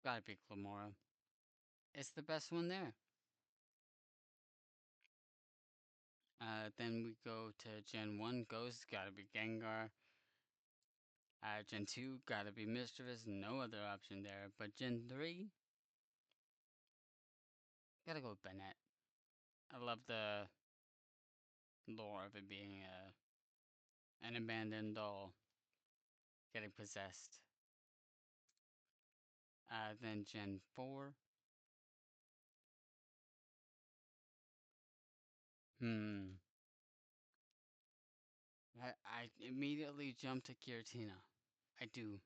Gotta be Clamora. It's the best one there. Then we go to Gen 1 Ghost, gotta be Gengar. Gen 2, gotta be Mischievous, no other option there. But Gen 3, gotta go with Bennett. I love the lore of it being an abandoned doll getting possessed. Then Gen 4. Hmm. I immediately jump to Giratina. I do.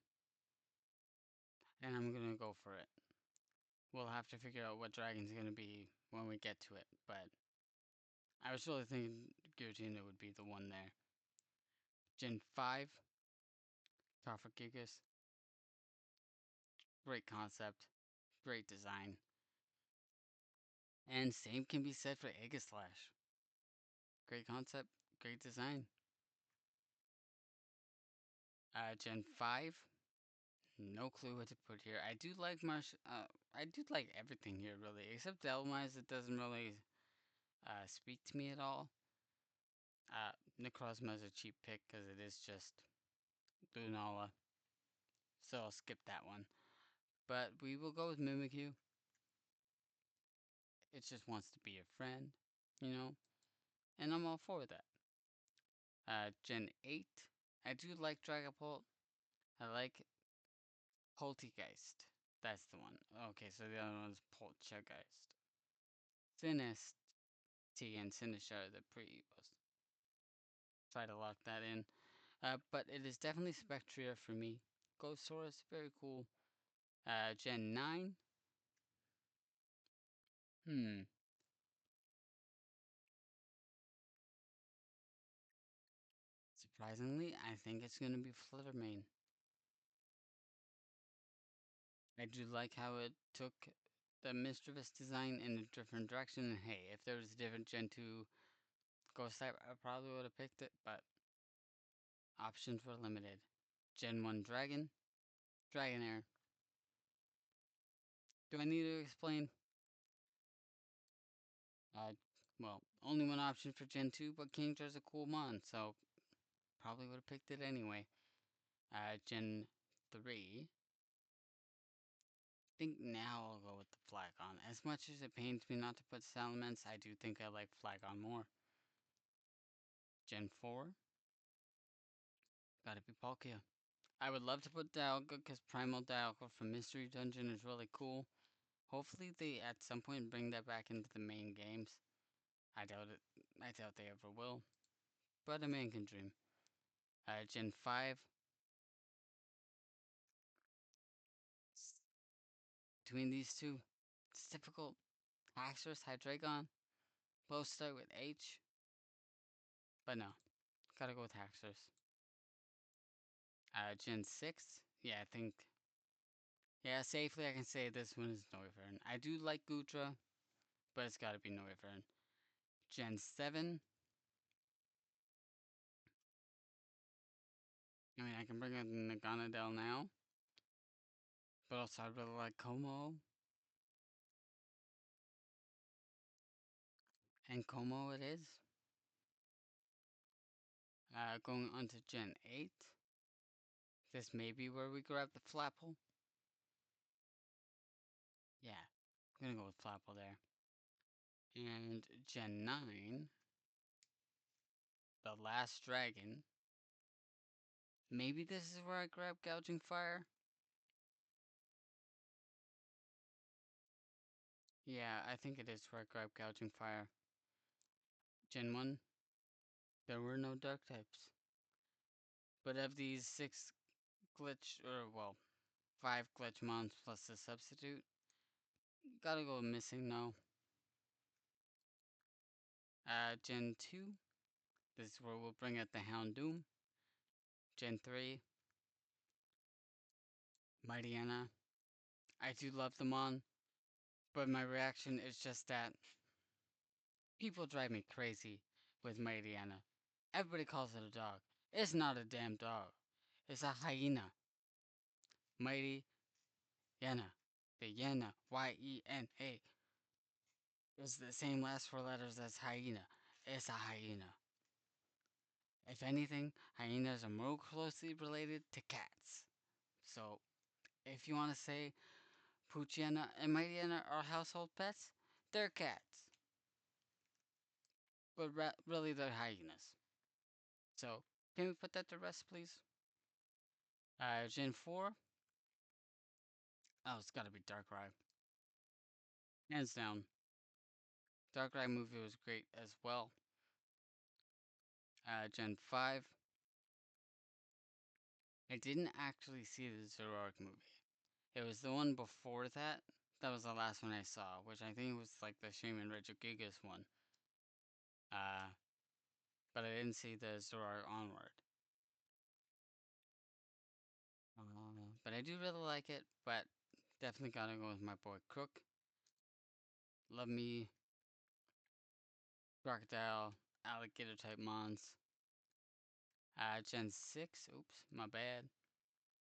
And I'm gonna go for it. We'll have to figure out what dragon's gonna be when we get to it, but I was really thinking Giratina would be the one there. Gen 5, Cofagrigus. Great concept, great design. And same can be said for Aegislash. Great concept, great design. Gen 5, no clue what to put here. I do like I do like everything here really, except Dhelmise. It doesn't really speak to me at all. Necrozma is a cheap pick because it is just Lunala, so I'll skip that one. But we will go with Mimikyu. It just wants to be a friend, you know, and I'm all for that. Gen 8, I do like Dragapult. I like Poltegeist. That's the one. Okay, so the other one's Poltergeist. Sinist T and Sinistar are the previous. Try to lock that in. But it is definitely Spectria for me. Ghostaurus, very cool. Gen 9. Hmm. Surprisingly, I think it's gonna be Fluttermane. I do like how it took the Mischievous design in a different direction. And hey, if there was a different Gen 2 Ghost type, I probably would have picked it, but options were limited. Gen 1 Dragon, Dragonair. Do I need to explain? Uh, well, only one option for Gen 2, but Kingdra's a cool mon, so probably would have picked it anyway. Gen 3. I think now I'll go with the Flagon. As much as it pains me not to put Salamence, I do think I like Flagon more. Gen 4. Gotta be Palkia. I would love to put Dialga because Primal Dialga from Mystery Dungeon is really cool. Hopefully they at some point bring that back into the main games. I doubt it. I doubt they ever will. But a man can dream. Gen 5. Between these two, it's difficult. Haxorus, Hydreigon. Both start with H. But no, gotta go with Haxorus. Gen 6. Yeah, I think. Yeah, safely I can say this one is Noivern. I do like Gutra, but it's gotta be Noivern. Gen 7. I mean, I can bring in Naganadel now, but also I really like Como, and Como it is. Going on to Gen 8. This may be where we grab the Flapple. Yeah, I'm gonna go with Flapple there. And Gen 9, the last dragon. Maybe this is where I grab Gouging Fire? Yeah, I think it is where I grab Gouging Fire. Gen 1, there were no dark types. But of these 6 glitch, or well, 5 glitch mons plus the substitute, gotta go with Missing No. Gen 2, this is where we'll bring out the Houndoom. Gen 3, Mightyena. I do love the mon, but my reaction is just that people drive me crazy with Mightyena. Everybody calls it a dog. It's not a damn dog. It's a hyena. Mighty Yena. The Yena, Y-E-N-A, is the same last 4 letters as hyena. It's a hyena. If anything, hyenas are more closely related to cats. So, if you want to say Poochiana and Mightyena are household pets, they're cats. But really, they're hyenas. So, can we put that to rest, please? Gen 4. Oh, it's gotta be Darkrai. Hands down. Darkrai movie was great as well. Gen 5. I didn't actually see the Zoroark movie. It was the one before that. That was the last one I saw, which I think was like the Shaman Regigigas one. Uh, but I didn't see the Zoroark Onward. But I do really like it, but definitely gotta go with my boy Crook. Love me crocodile, alligator type mons. Gen 6, oops, my bad.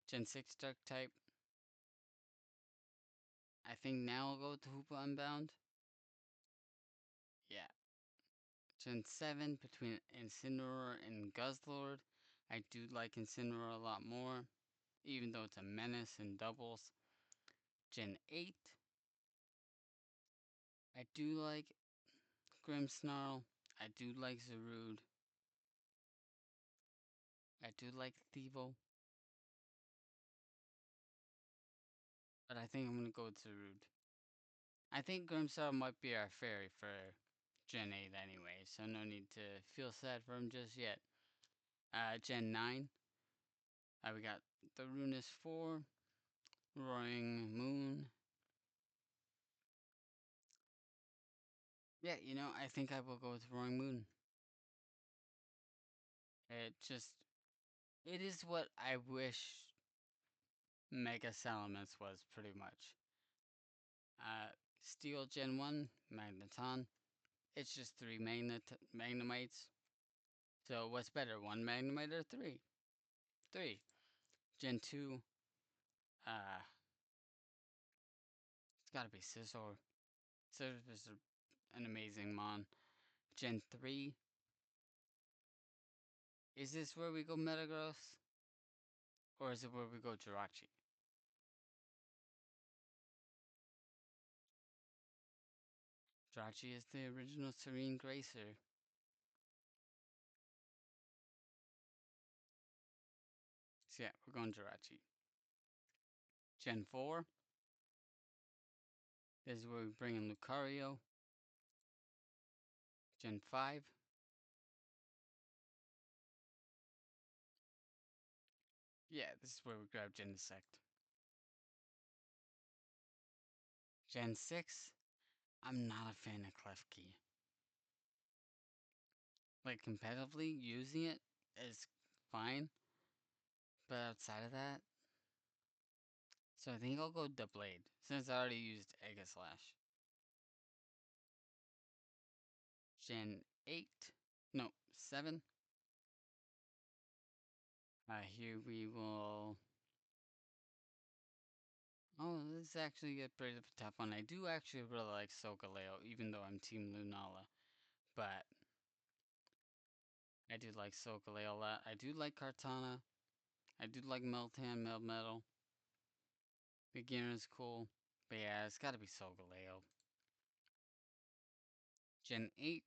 Gen 6 dark type. I think now I'll go with the Hoopa Unbound. Yeah. Gen 7 between Incineroar and Guzzlord. I do like Incineroar a lot more, even though it's a menace in doubles. Gen 8. I do like Grimmsnarl. I do like Zarude. I do like Thievul. But I think I'm gonna go with Zarude. I think Grimmsnarl might be our fairy for Gen 8 anyway, so no need to feel sad for him just yet. Gen 9. We got the Runus 4, Roaring Moon. Yeah, I think I will go with Roaring Moon. It is what I wish Mega Salamence was, pretty much. Steel Gen 1, Magneton. It's just 3 Magnemites. So what's better, 1 Magnemite or 3? 3. Gen 2, uh, it's gotta be Scizor. Scizor is an amazing mon. Gen 3, is this where we go Metagross? Or is it where we go Jirachi? Jirachi is the original Serene Gracer. So yeah, we're going Jirachi. Gen 4, this is where we bring in Lucario. Gen 5. Yeah, this is where we grab Genesect. Gen 6. I'm not a fan of Klefki. Like, competitively, using it is fine. But outside of that, so I think I'll go Doublade, since I already used Aegislash. Gen 8. No, 7. Here we will. Oh, this is actually a pretty tough one. I do actually really like Solgaleo, even though I'm Team Lunala. But I do like Solgaleo a lot. I do like Kartana. I do like Meltan, Melmetal. Beginner is cool. But yeah, it's gotta be Solgaleo. Gen 8.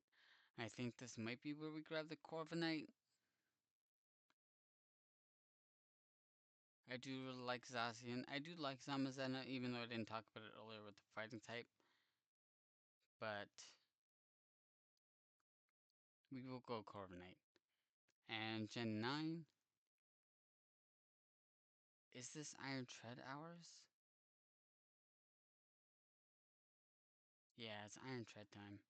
I think this might be where we grab the Corviknight. I do really like Zacian. I do like Zamazenta, even though I didn't talk about it earlier with the fighting type. But we will go Corviknight. And Gen 9. Is this Iron Tread ours? Yeah, it's Iron Tread time.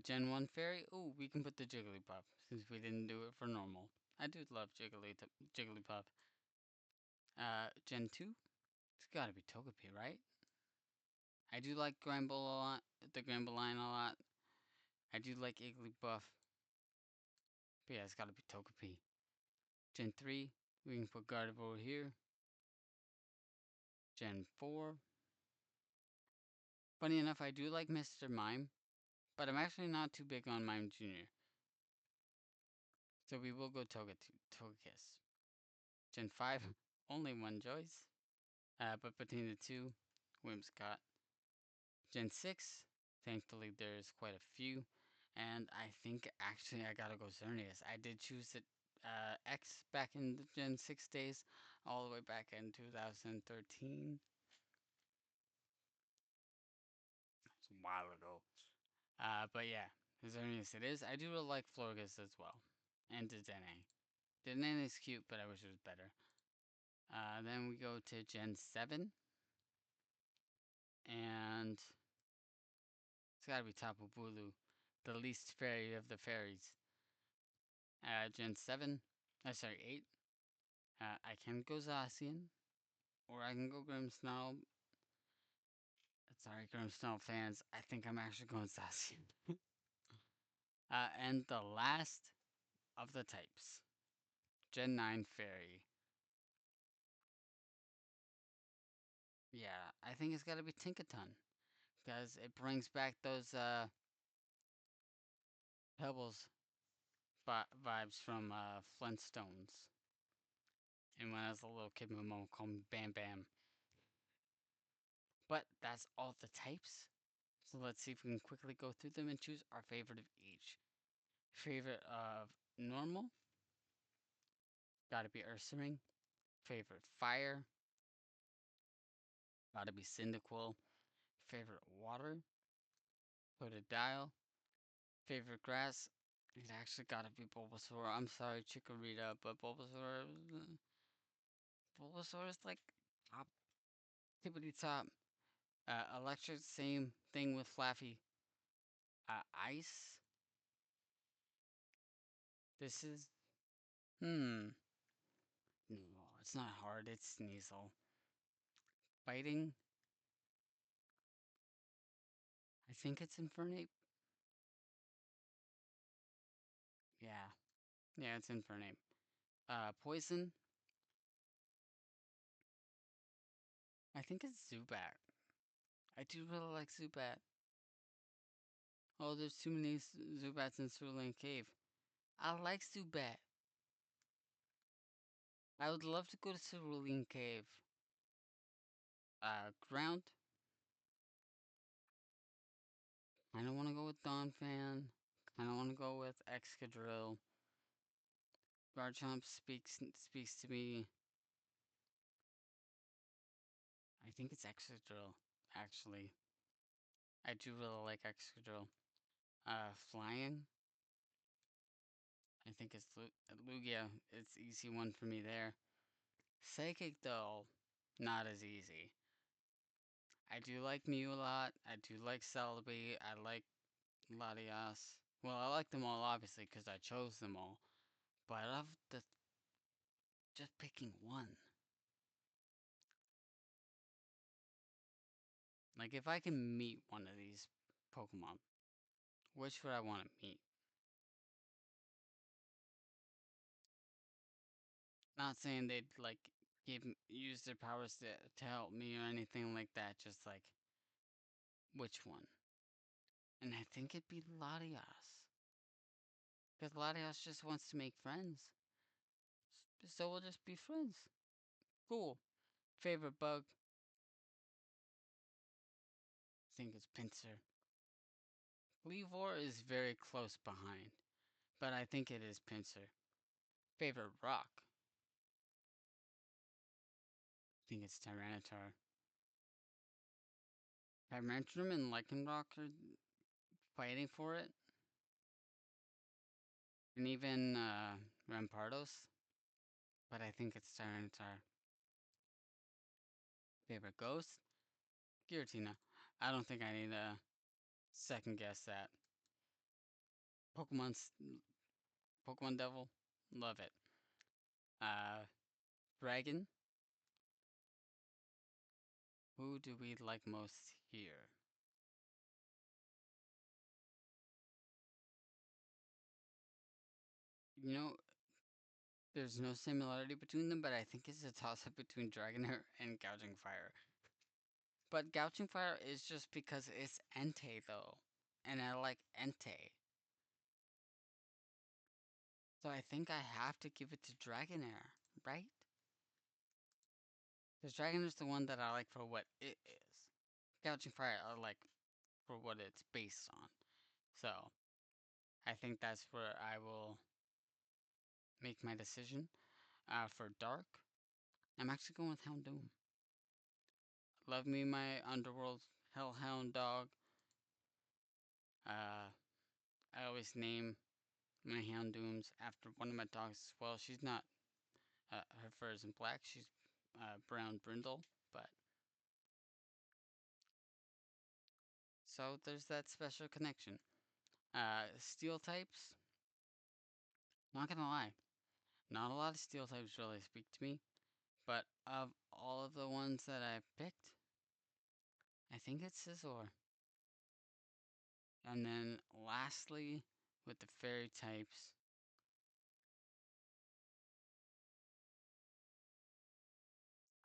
Gen 1 Fairy. Oh, we can put the Jigglypuff, since we didn't do it for normal. I do love Jigglypuff. Gen 2? It's gotta be Togepi, right? I do like Granbull a lot, the Granbull line a lot. I do like Igglybuff. But yeah, it's gotta be Togepi. Gen 3, we can put Gardevoir here. Gen 4. Funny enough, I do like Mr. Mime, but I'm actually not too big on Mime Jr. So we will go Togekiss. Gen 5, only one choice. But between the two, Whimsicott. Gen 6, thankfully there's quite a few. And I think actually I gotta go Xerneas. I did choose it X back in the Gen 6 days, all the way back in 2013. It's a while ago. But yeah, Xerneas it is. I do really like Florges as well. And Dedenne. Dedenne is cute, but I wish it was better. Then we go to Gen 7. And it's gotta be Tapu Bulu, the least fairy of the fairies. Gen 7. Sorry, 8. I can go Zacian. Or I can go Grimmsnarl. Sorry, Grimmsnarl fans. I think I'm actually going Zacian. And the last of the types. Gen 9 Fairy. Yeah, I think it's gotta be Tinkaton. Because it brings back those Pebbles vibes from Flintstones. And when I was a little kid, my mom called me Bam Bam. But that's all the types. So let's see if we can quickly go through them and choose our favorite of each. Favorite of normal, gotta be Ursaring. Favorite fire, gotta be Cyndaquil. Favorite water, Totodile. Favorite grass, it actually gotta be Bulbasaur. I'm sorry, Chikorita, but Bulbasaur is like top, tippity top. Electric, same thing with Flaffy. Ice. This is no, it's not hard. It's Sneasel. Fighting. I think it's Infernape. Yeah, yeah, it's Infernape. Poison. I think it's Zubat. I do really like Zubat. Oh, there's too many Zubats in Cerulean Cave. I like Zubat. I would love to go to Cerulean Cave. Ground. I don't want to go with Donphan. I don't want to go with Excadrill. Garchomp speaks to me. I think it's Excadrill, actually. I do really like Excadrill. Flying. I think it's Lugia. It's easy one for me there. Psychic, though, not as easy. I do like Mew a lot. I do like Celebi. I like Latias. Well, I like them all, obviously, because I chose them all. But I love the just picking one. Like, if I can meet one of these Pokemon, which would I want to meet? Not saying they'd like use their powers to help me or anything like that. Just like which one? And I think it'd be Latias. Because Latias just wants to make friends. So we'll just be friends. Cool. Favorite bug? I think it's Pinsir. Kleavor is very close behind, but I think it is Pinsir. Favorite rock? I think it's Tyranitar. Tyrantrum and Lycanroc are fighting for it. And even Rampardos. But I think it's Tyranitar. Favorite ghost? Giratina. I don't think I need to second guess that. Pokemon's Pokemon Devil. Love it. Uh, Dragon. Who do we like most here? You know, there's no similarity between them, but I think it's a toss up between Dragonair and Gouging Fire. But Gouging Fire is just because it's Entei though, and I like Entei. So I think I have to give it to Dragonair, right? Because Dragonair's the one that I like for what it is. Gouging Fire I like for what it's based on. So I think that's where I will make my decision. For Dark, I'm actually going with Houndoom. Love me my Underworld Hellhound dog. I always name my Houndooms after one of my dogs as well. She's not, her fur isn't black, she's brown brindle, but so there's that special connection. Steel types, not gonna lie, not a lot of steel types really speak to me, but of all of the ones that I've picked, I think it's Scizor. And then lastly, with the fairy types,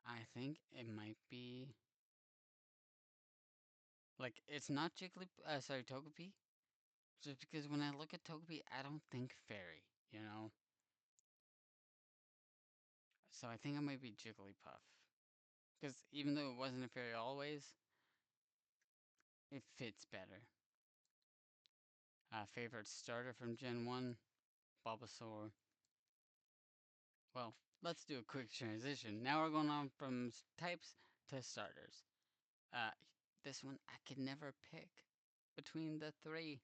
I think it might be like it's not Togepi. Just because when I look at Togepi, I don't think fairy, you know? So I think it might be Jigglypuff. Because even though it wasn't a fairy always, it fits better. Favorite starter from Gen 1? Bulbasaur. Well, let's do a quick transition. Now we're going on from types to starters. Uh, this one I could never pick between the three.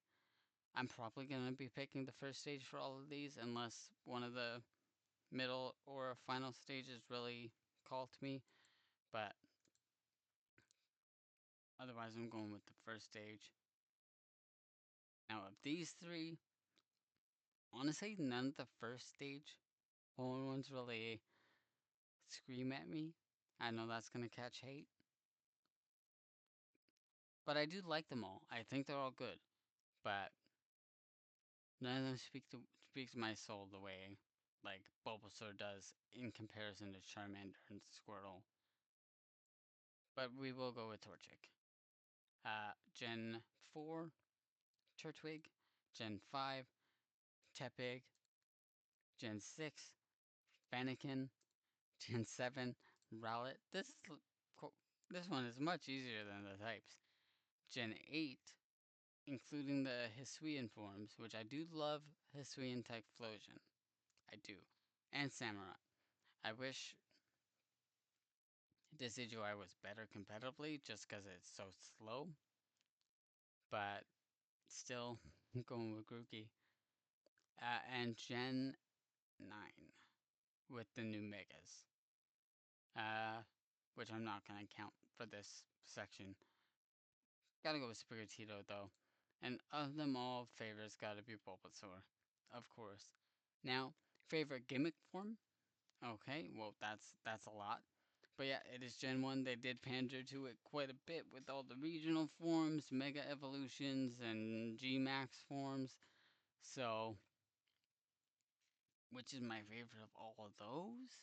I'm probably going to be picking the first stage for all of these unless one of the middle or final stages really call to me. But otherwise, I'm going with the first stage. Now, of these three, honestly, none of the first stage ones really scream at me. I know that's going to catch hate. But I do like them all. I think they're all good. But none of them speak to my soul the way like Bulbasaur does in comparison to Charmander and Squirtle. But we will go with Torchic. Gen 4, Turtwig. Gen 5, Tepig. Gen 6, Fennekin. Gen 7, Rowlet. This one is much easier than the types. Gen 8, including the Hisuian forms, which I do love Hisuian Typhlosion. I do. And Samurott. I wish Decidueye was better competitively just because it's so slow. But still, going with Grookey. And Gen 9 with the new Megas. Uh, which I'm not going to count for this section. Gotta go with Sprigatito though. And of them all, favorite's gotta be Bulbasaur. Of course. Now, favorite gimmick form? Okay, well that's a lot. But yeah, it is Gen 1. They did pander to it quite a bit with all the regional forms, Mega Evolutions, and G Max forms. So, which is my favorite of all of those?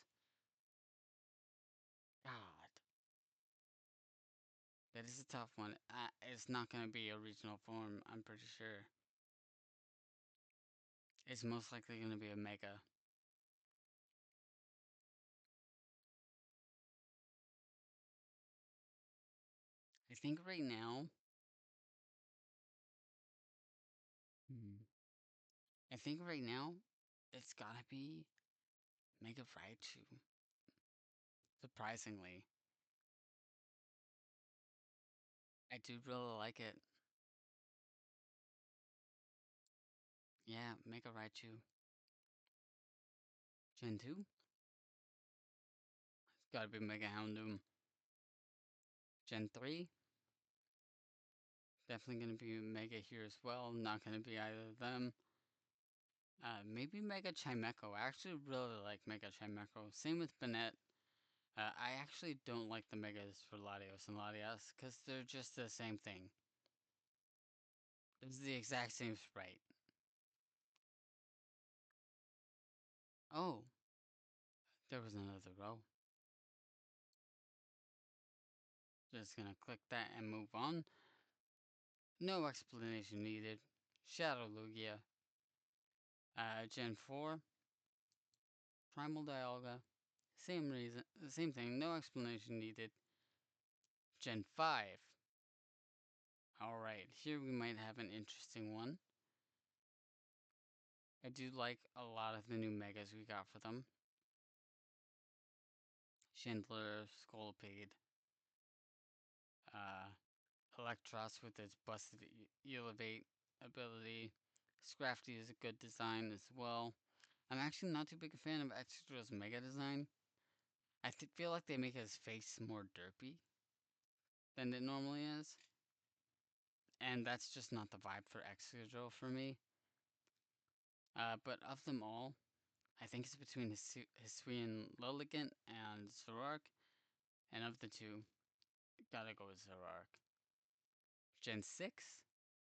God, that is a tough one. It's not gonna be a regional form, I'm pretty sure. It's most likely gonna be a mega. I think right now, hmm, I think right now, it's gotta be Mega Raichu. Surprisingly, I do really like it. Yeah, Mega Raichu. Gen 2? It's gotta be Mega Houndoom. Gen 3? Definitely gonna be Mega here as well. Not gonna be either of them. Maybe Mega Chimecho. I actually really like Mega Chimecho. Same with Banette. I actually don't like the Megas for Latios and Latias because they're just the same thing. It's the exact same sprite. Oh, there was another row. Just gonna click that and move on. No explanation needed. Shadow Lugia. Gen 4. Primal Dialga. Same reason, same thing, no explanation needed. Gen 5. Alright, here we might have an interesting one. I do like a lot of the new megas we got for them. Chandler, Scolipede, uh, Electros with its busted Elevate ability. Scrafty is a good design as well. I'm actually not too big a fan of Excadrill's mega design. I feel like they make his face more derpy than it normally is. And that's just not the vibe for Excadrill for me. But of them all, I think it's between Hisuian Lilligant and Zoroark. And of the two, gotta go with Zoroark. Gen 6?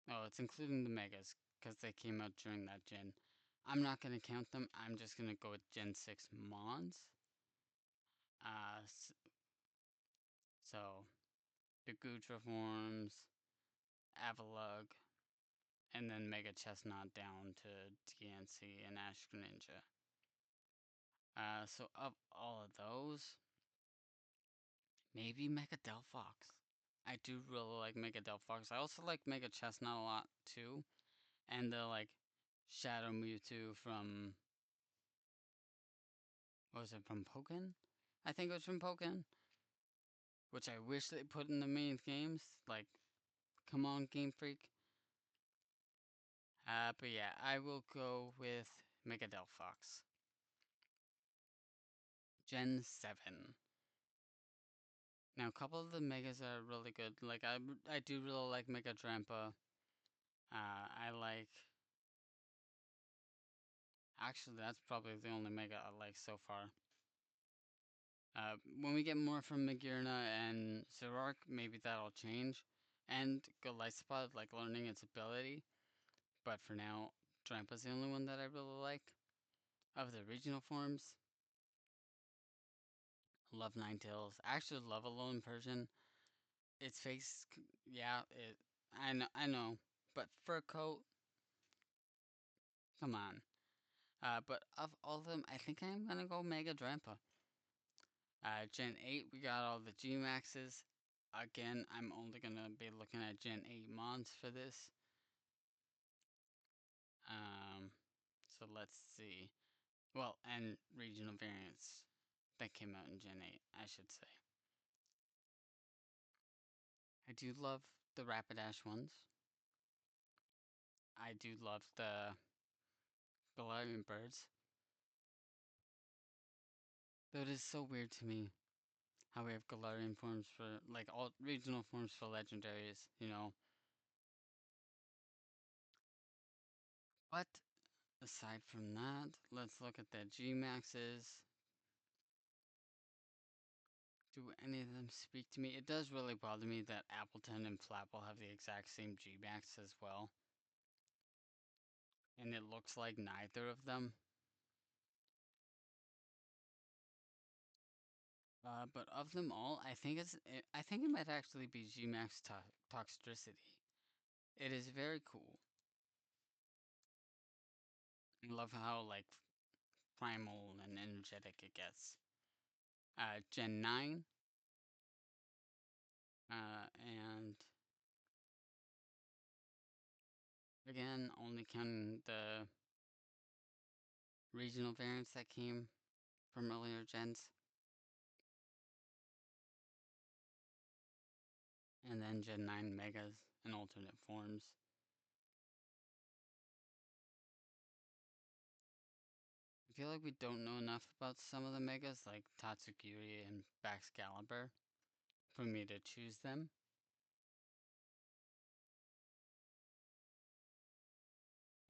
Oh, it's including the Megas, because they came out during that gen. I'm not gonna count them, I'm just gonna go with Gen 6 Mons. Uh, so, the Goodra forms, Avalugg, and then Mega Chestnut down to DNC and Ash Greninja. So of all of those, maybe Mega Delphox. I do really like Mega Delphox. I also like Mega Chestnut a lot too. And the like Shadow Mewtwo from, what was it, from Pokken? I think it was from Pokken. Which I wish they put in the main games. Like, come on, Game Freak. But yeah, I will go with Mega Delphox. Gen 7. Now, a couple of the Megas are really good. Like, I do really like Mega Drampa. I like. Actually, that's probably the only Mega I like so far. When we get more from Magearna and Zoroark, maybe that'll change. And Golisopod, like learning its ability. But for now, Drampa's the only one that I really like. Of the regional forms, love Ninetales. I actually love Alolan Persian. Its face, yeah, I know. But fur coat, come on. But of all of them, I think I'm gonna go Mega Drampa. Gen 8, we got all the G Maxes. Again, I'm only gonna be looking at Gen 8 Mons for this. Um, so let's see. Well, and regional variants that came out in Gen 8, I should say. I do love the Rapidash ones. I do love the Galarian birds. Though it is so weird to me how we have Galarian forms for, like, all regional forms for legendaries, you know. But aside from that, let's look at the G Maxes. Do any of them speak to me? It does really bother me that Appleton and Flapple have the exact same G Max as well. And it looks like neither of them. But of them all, I think it might actually be Gmax Toxtricity. It is very cool. I love how like primal and energetic it gets. Gen 9, and again, only counting the regional variants that came from earlier gens, and then Gen 9 Megas and alternate forms. I feel like we don't know enough about some of the Megas, like Tatsugiri and Baxcalibur, for me to choose them.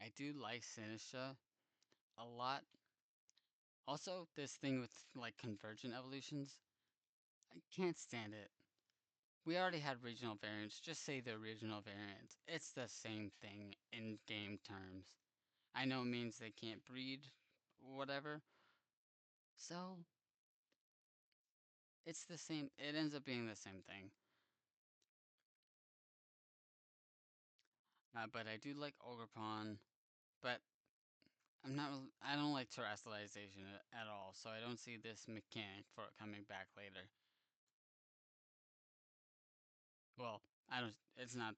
I do like Sinistra a lot. Also, this thing with like convergent evolutions, I can't stand it. We already had regional variants, just say the original variant. It's the same thing in game terms. I know it means they can't breed, whatever. So, it's the same, it ends up being the same thing. But I do like Ogerpon, but I don't like terrestrialization at all, so I don't see this mechanic for it coming back later. Well, it's not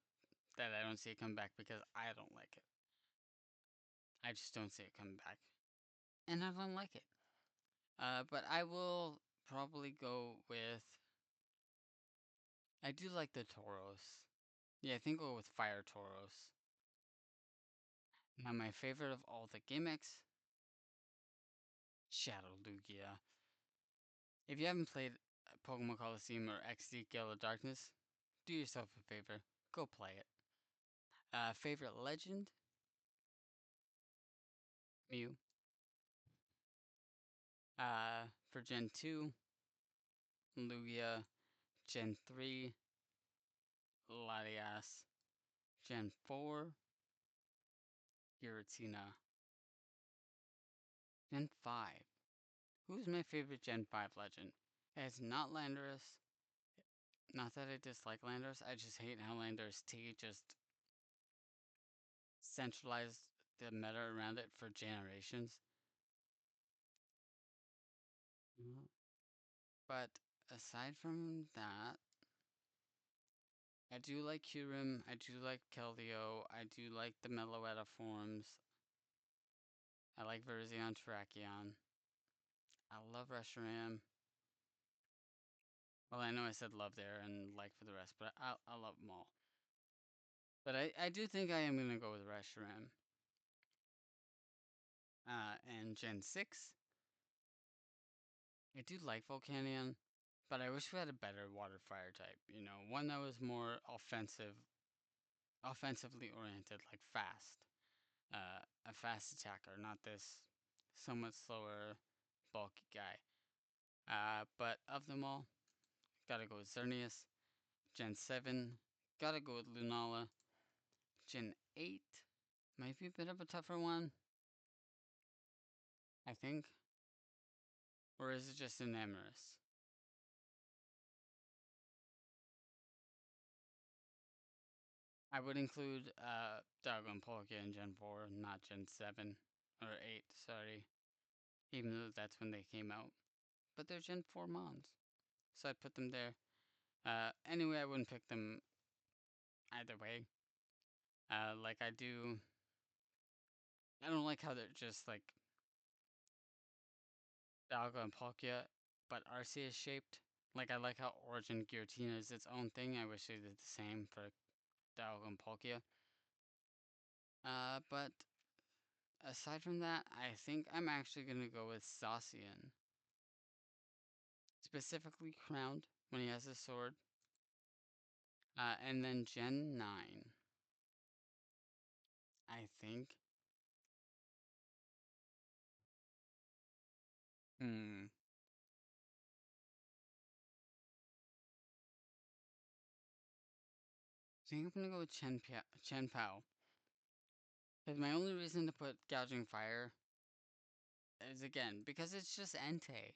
that I don't see it come back because I don't like it. I just don't see it coming back. And I don't like it. But I will probably go with. I do like the Tauros. Yeah, I think I'll go with Fire Tauros. Now, my favorite of all the gimmicks, Shadow Lugia. If you haven't played Pokemon Coliseum or XD Gale of Darkness, do yourself a favor. Go play it. Favorite legend? Mew. For Gen 2, Lugia. Gen 3, Latias. Gen 4, Giratina. Gen 5. Who's my favorite Gen 5 legend? It's not Landorus. Not that I dislike Landorus, I just hate how Landorus T just centralized the meta around it for generations. Mhm. But aside from that, I do like Kyurem, I do like Keldeo, I do like the Meloetta forms. I like Virizion Terrakion. I love Reshiram. Well, I know I said love there and like for the rest, but I love them all. But I do think I am gonna go with Reshiram. And Gen 6, I do like Volcanion, but I wish we had a better water fire type, one that was more offensively oriented, like fast. A fast attacker, not this somewhat slower, bulky guy. But of them all, gotta go with Xerneas. Gen 7, gotta go with Lunala. Gen 8 might be a bit of a tougher one, I think. Or is it just an Emrys? I would include Dragon Polka in Gen 4, not Gen 7 or 8, sorry. Even though that's when they came out. But they're Gen 4 mons. So I'd put them there. Anyway, I wouldn't pick them either way. Like I do. I don't like how they're just like Dialga and Palkia, but Arceus shaped. Like I like how Origin Giratina is its own thing. I wish they did the same for Dialga and Palkia. But aside from that, I think I'm actually gonna go with Zacian. Specifically crowned when he has his sword. And then Gen 9. I think. Hmm. I think I'm gonna go with Chen Pao. Because my only reason to put Gouging Fire is again because it's just Entei.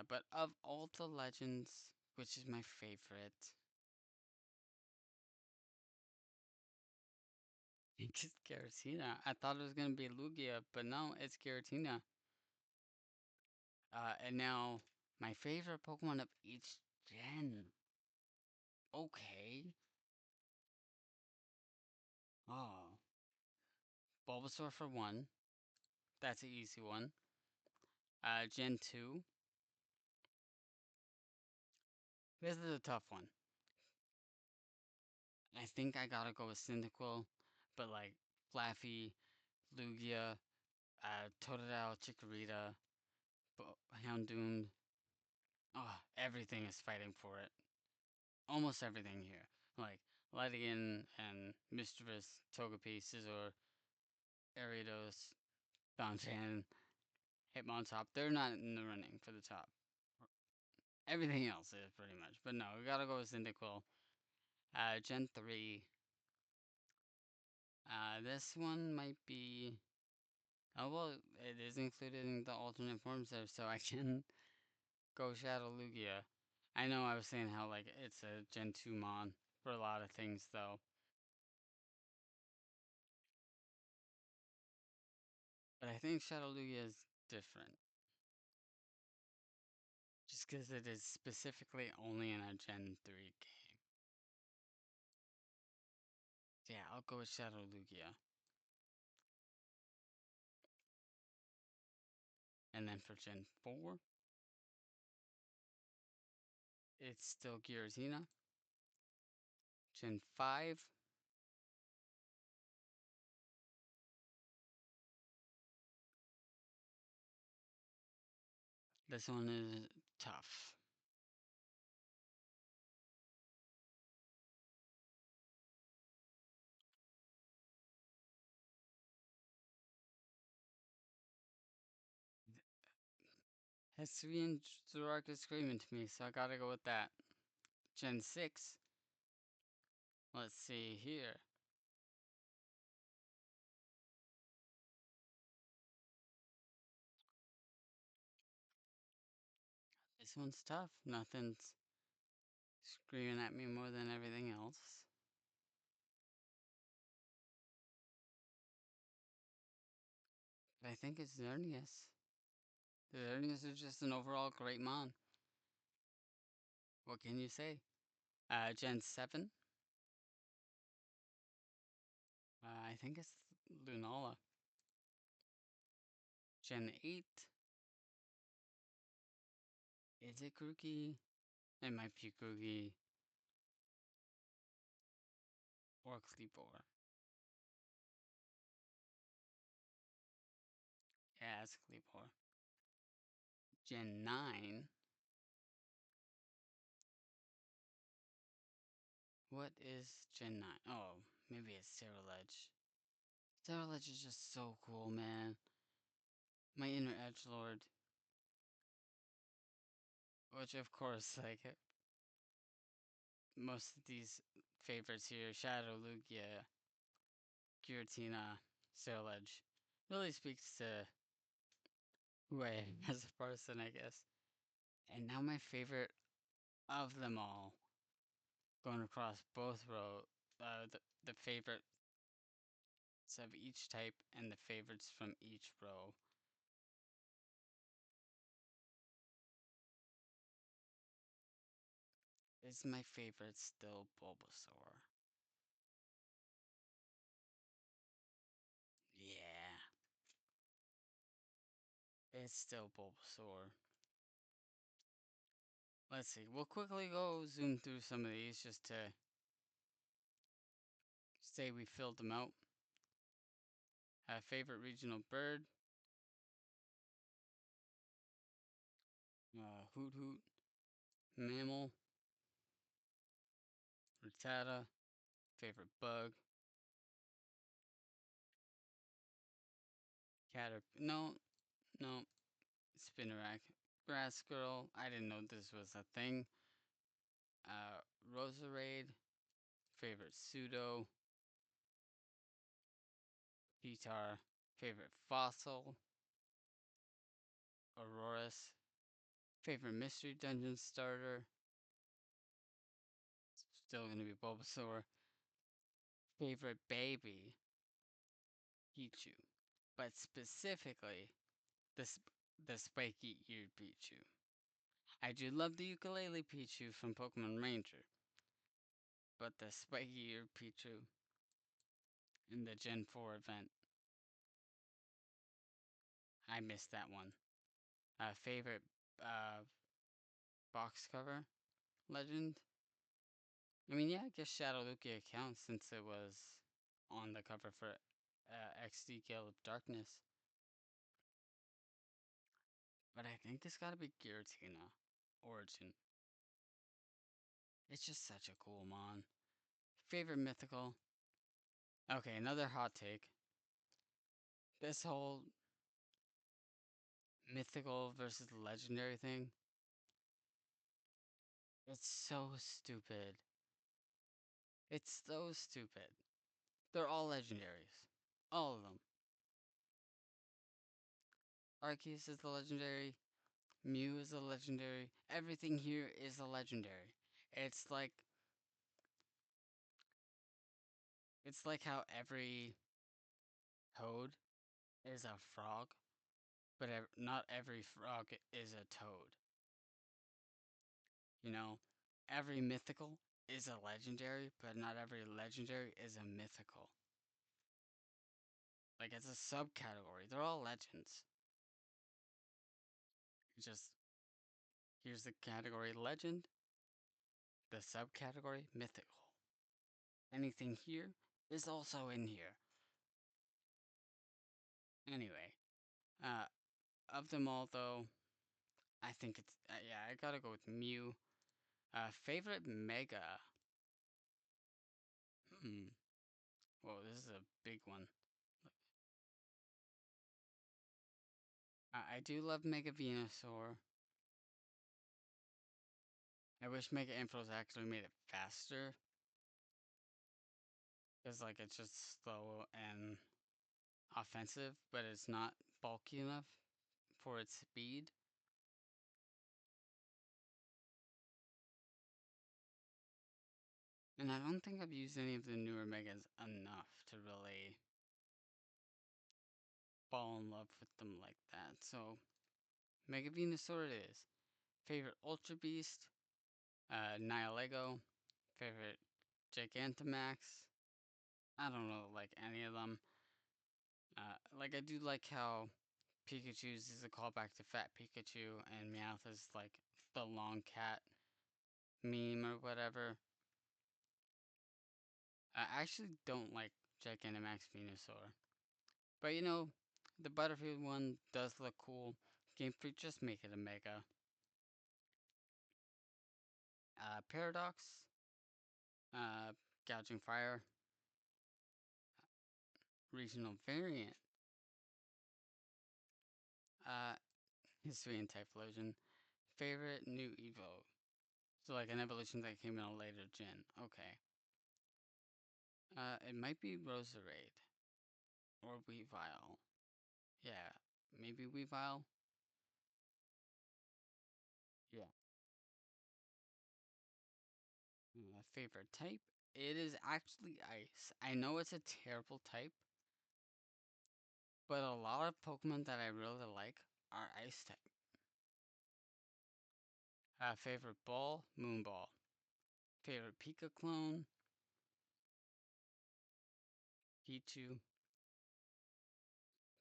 But of all the legends, which is my favorite? It's Giratina. I thought it was gonna be Lugia, but no, it's Giratina. And now my favorite Pokemon of each gen. Okay. Oh, Bulbasaur for one. That's an easy one. Gen 2. This is a tough one. I think I gotta go with Cyndaquil, but like Flaffy, Lugia, Totodile, Chikorita, Houndoom. Oh, everything is fighting for it. Almost everything here. Like Latigan and Mischievous, Togepi, Scizor, Ariados, Bounce Hitmontop. They're not in the running for the top. Everything else is pretty much. But no, we gotta go with Cyndaquil. Gen 3. This one might be. Oh, well, it is included in the alternate forms there, so I can go Shadow Lugia. I know I was saying how, like, it's a Gen 2 Mon for a lot of things, though. But I think Shadow Lugia is different. Just because it is specifically only in a Gen 3 game. Yeah, I'll go with Shadow Lugia. And then for Gen 4, it's still Giratina. Gen 5, this one is tough. Hisuian Zoroark is screaming to me, so I gotta go with that. Gen 6, let's see here. This one's tough. Nothing's screaming at me more than everything else. But I think it's Xerneas. The Xerneas is just an overall great mon. What can you say? Gen 7, I think it's Lunala. Gen 8, is it Grookey? It might be Grookey or Kleavor. Yeah, it's Kleavor. Gen 9, what is Gen 9? Oh, maybe it's Ceruledge. Ceruledge is just so cool, man. My inner edgelord. Which, of course, like, most of these favorites here, Shadow, Lugia, Giratina, Ceruledge, really speaks to who I am as a person, I guess. And now my favorite of them all, going across both rows, the favorites of each type and the favorites from each row. Is my favorite still Bulbasaur? Yeah, it's still Bulbasaur. Let's see, we'll quickly go zoom through some of these just to say we filled them out. Favorite regional bird? Hoot Hoot. Mammal? Rattata. Favorite bug? No, no. Spinnerack. Grass Squirrel. I didn't know this was a thing. Roserade. Favorite pseudo. Pitar. Favorite fossil. Aurorus. Favorite mystery dungeon starter? Still gonna be Bulbasaur. Favorite baby? Pichu. But specifically, the spiky-eared Pichu. I do love the ukulele Pichu from Pokemon Ranger, but the spiky-eared Pichu in the Gen 4 event, I missed that one. Favorite uh, box cover legend? I mean, yeah, I guess Shadow Lugia counts since it was on the cover for XD Gale of Darkness. But I think it's gotta be Giratina Origin. It's just such a cool mon. Favorite mythical? Okay, another hot take. This whole mythical versus legendary thing, it's so stupid. It's so stupid. They're all legendaries. All of them. Arceus is the legendary. Mew is a legendary. Everything here is a legendary. It's like it's like how every toad is a frog, but not every frog is a toad. You know, every mythical is a legendary, but not every legendary is a mythical. Like it's a subcategory. They're all legends. It's just here's the category legend, the subcategory mythical. Anything here is also in here. Anyway, uh, of them all though, I think it's yeah, I gotta go with Mew. Favorite Mega. Hmm. Whoa, this is a big one. I do love Mega Venusaur. I wish Mega Ampharos actually made it faster. Cause like it's just slow and offensive, but it's not bulky enough for its speed. And I don't think I've used any of the newer Megas enough to really fall in love with them like that. So Mega Venusaur it is. Favorite Ultra Beast? Nihilego. Favorite Gigantamax? I don't know, like any of them. Like I do like how Pikachu's is a callback to Fat Pikachu, and Meowth is like the long cat meme or whatever. I actually don't like Gigantamax Venusaur, but you know, the Butterfield one does look cool. Game Freak, just make it a Mega. Paradox, uh, Gouging Fire, Regional Variant, uh, Hisuian Typhlosion. Favorite new Evo. So like an evolution that came in a later gen. Okay. It might be Roserade or Weavile. Yeah, maybe Weavile. Yeah. Favorite type? It is actually Ice. I know it's a terrible type, but a lot of Pokemon that I really like are Ice type. Favorite ball? Moonball. Favorite Pika clone? Pichu.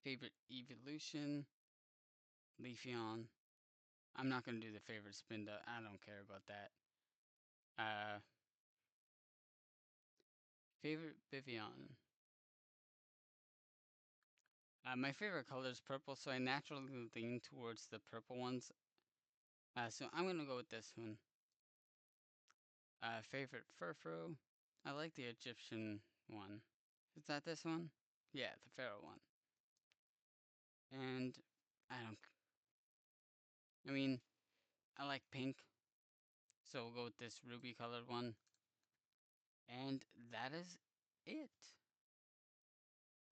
Favorite evolution? Leafeon. I'm not gonna do the favorite Spinda. I don't care about that. Uh, Favorite Bivion. My favorite color is purple, so I naturally lean towards the purple ones. So I'm gonna go with this one. Favorite Furfrou. I like the Egyptian one. Is that this one? Yeah, the Pharaoh one. And I don't. I mean, I like pink, so we'll go with this ruby colored one. And that is it.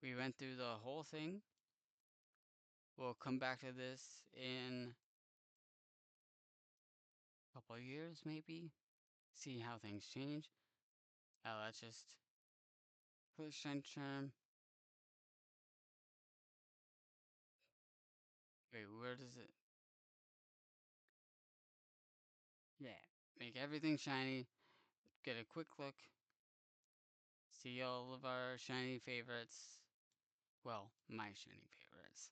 We went through the whole thing. We'll come back to this in couple of years maybe. See how things change. Let's just push shine charm. Wait, where does it? Yeah, make everything shiny. Get a quick look. See all of our shiny favorites. Well, my shiny favorites.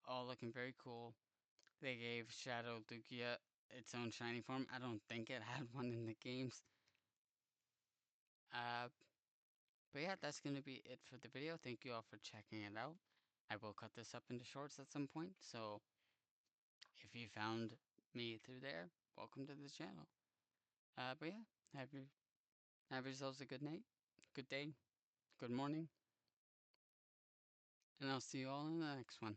All looking very cool. They gave Shadow Lugia its own shiny form. I don't think it had one in the games. Uh, but yeah, that's going to be it for the video. Thank you all for checking it out. I will cut this up into shorts at some point. So if you found me through there, welcome to the channel. But yeah, have yourselves a good night, good day, good morning, and I'll see you all in the next one.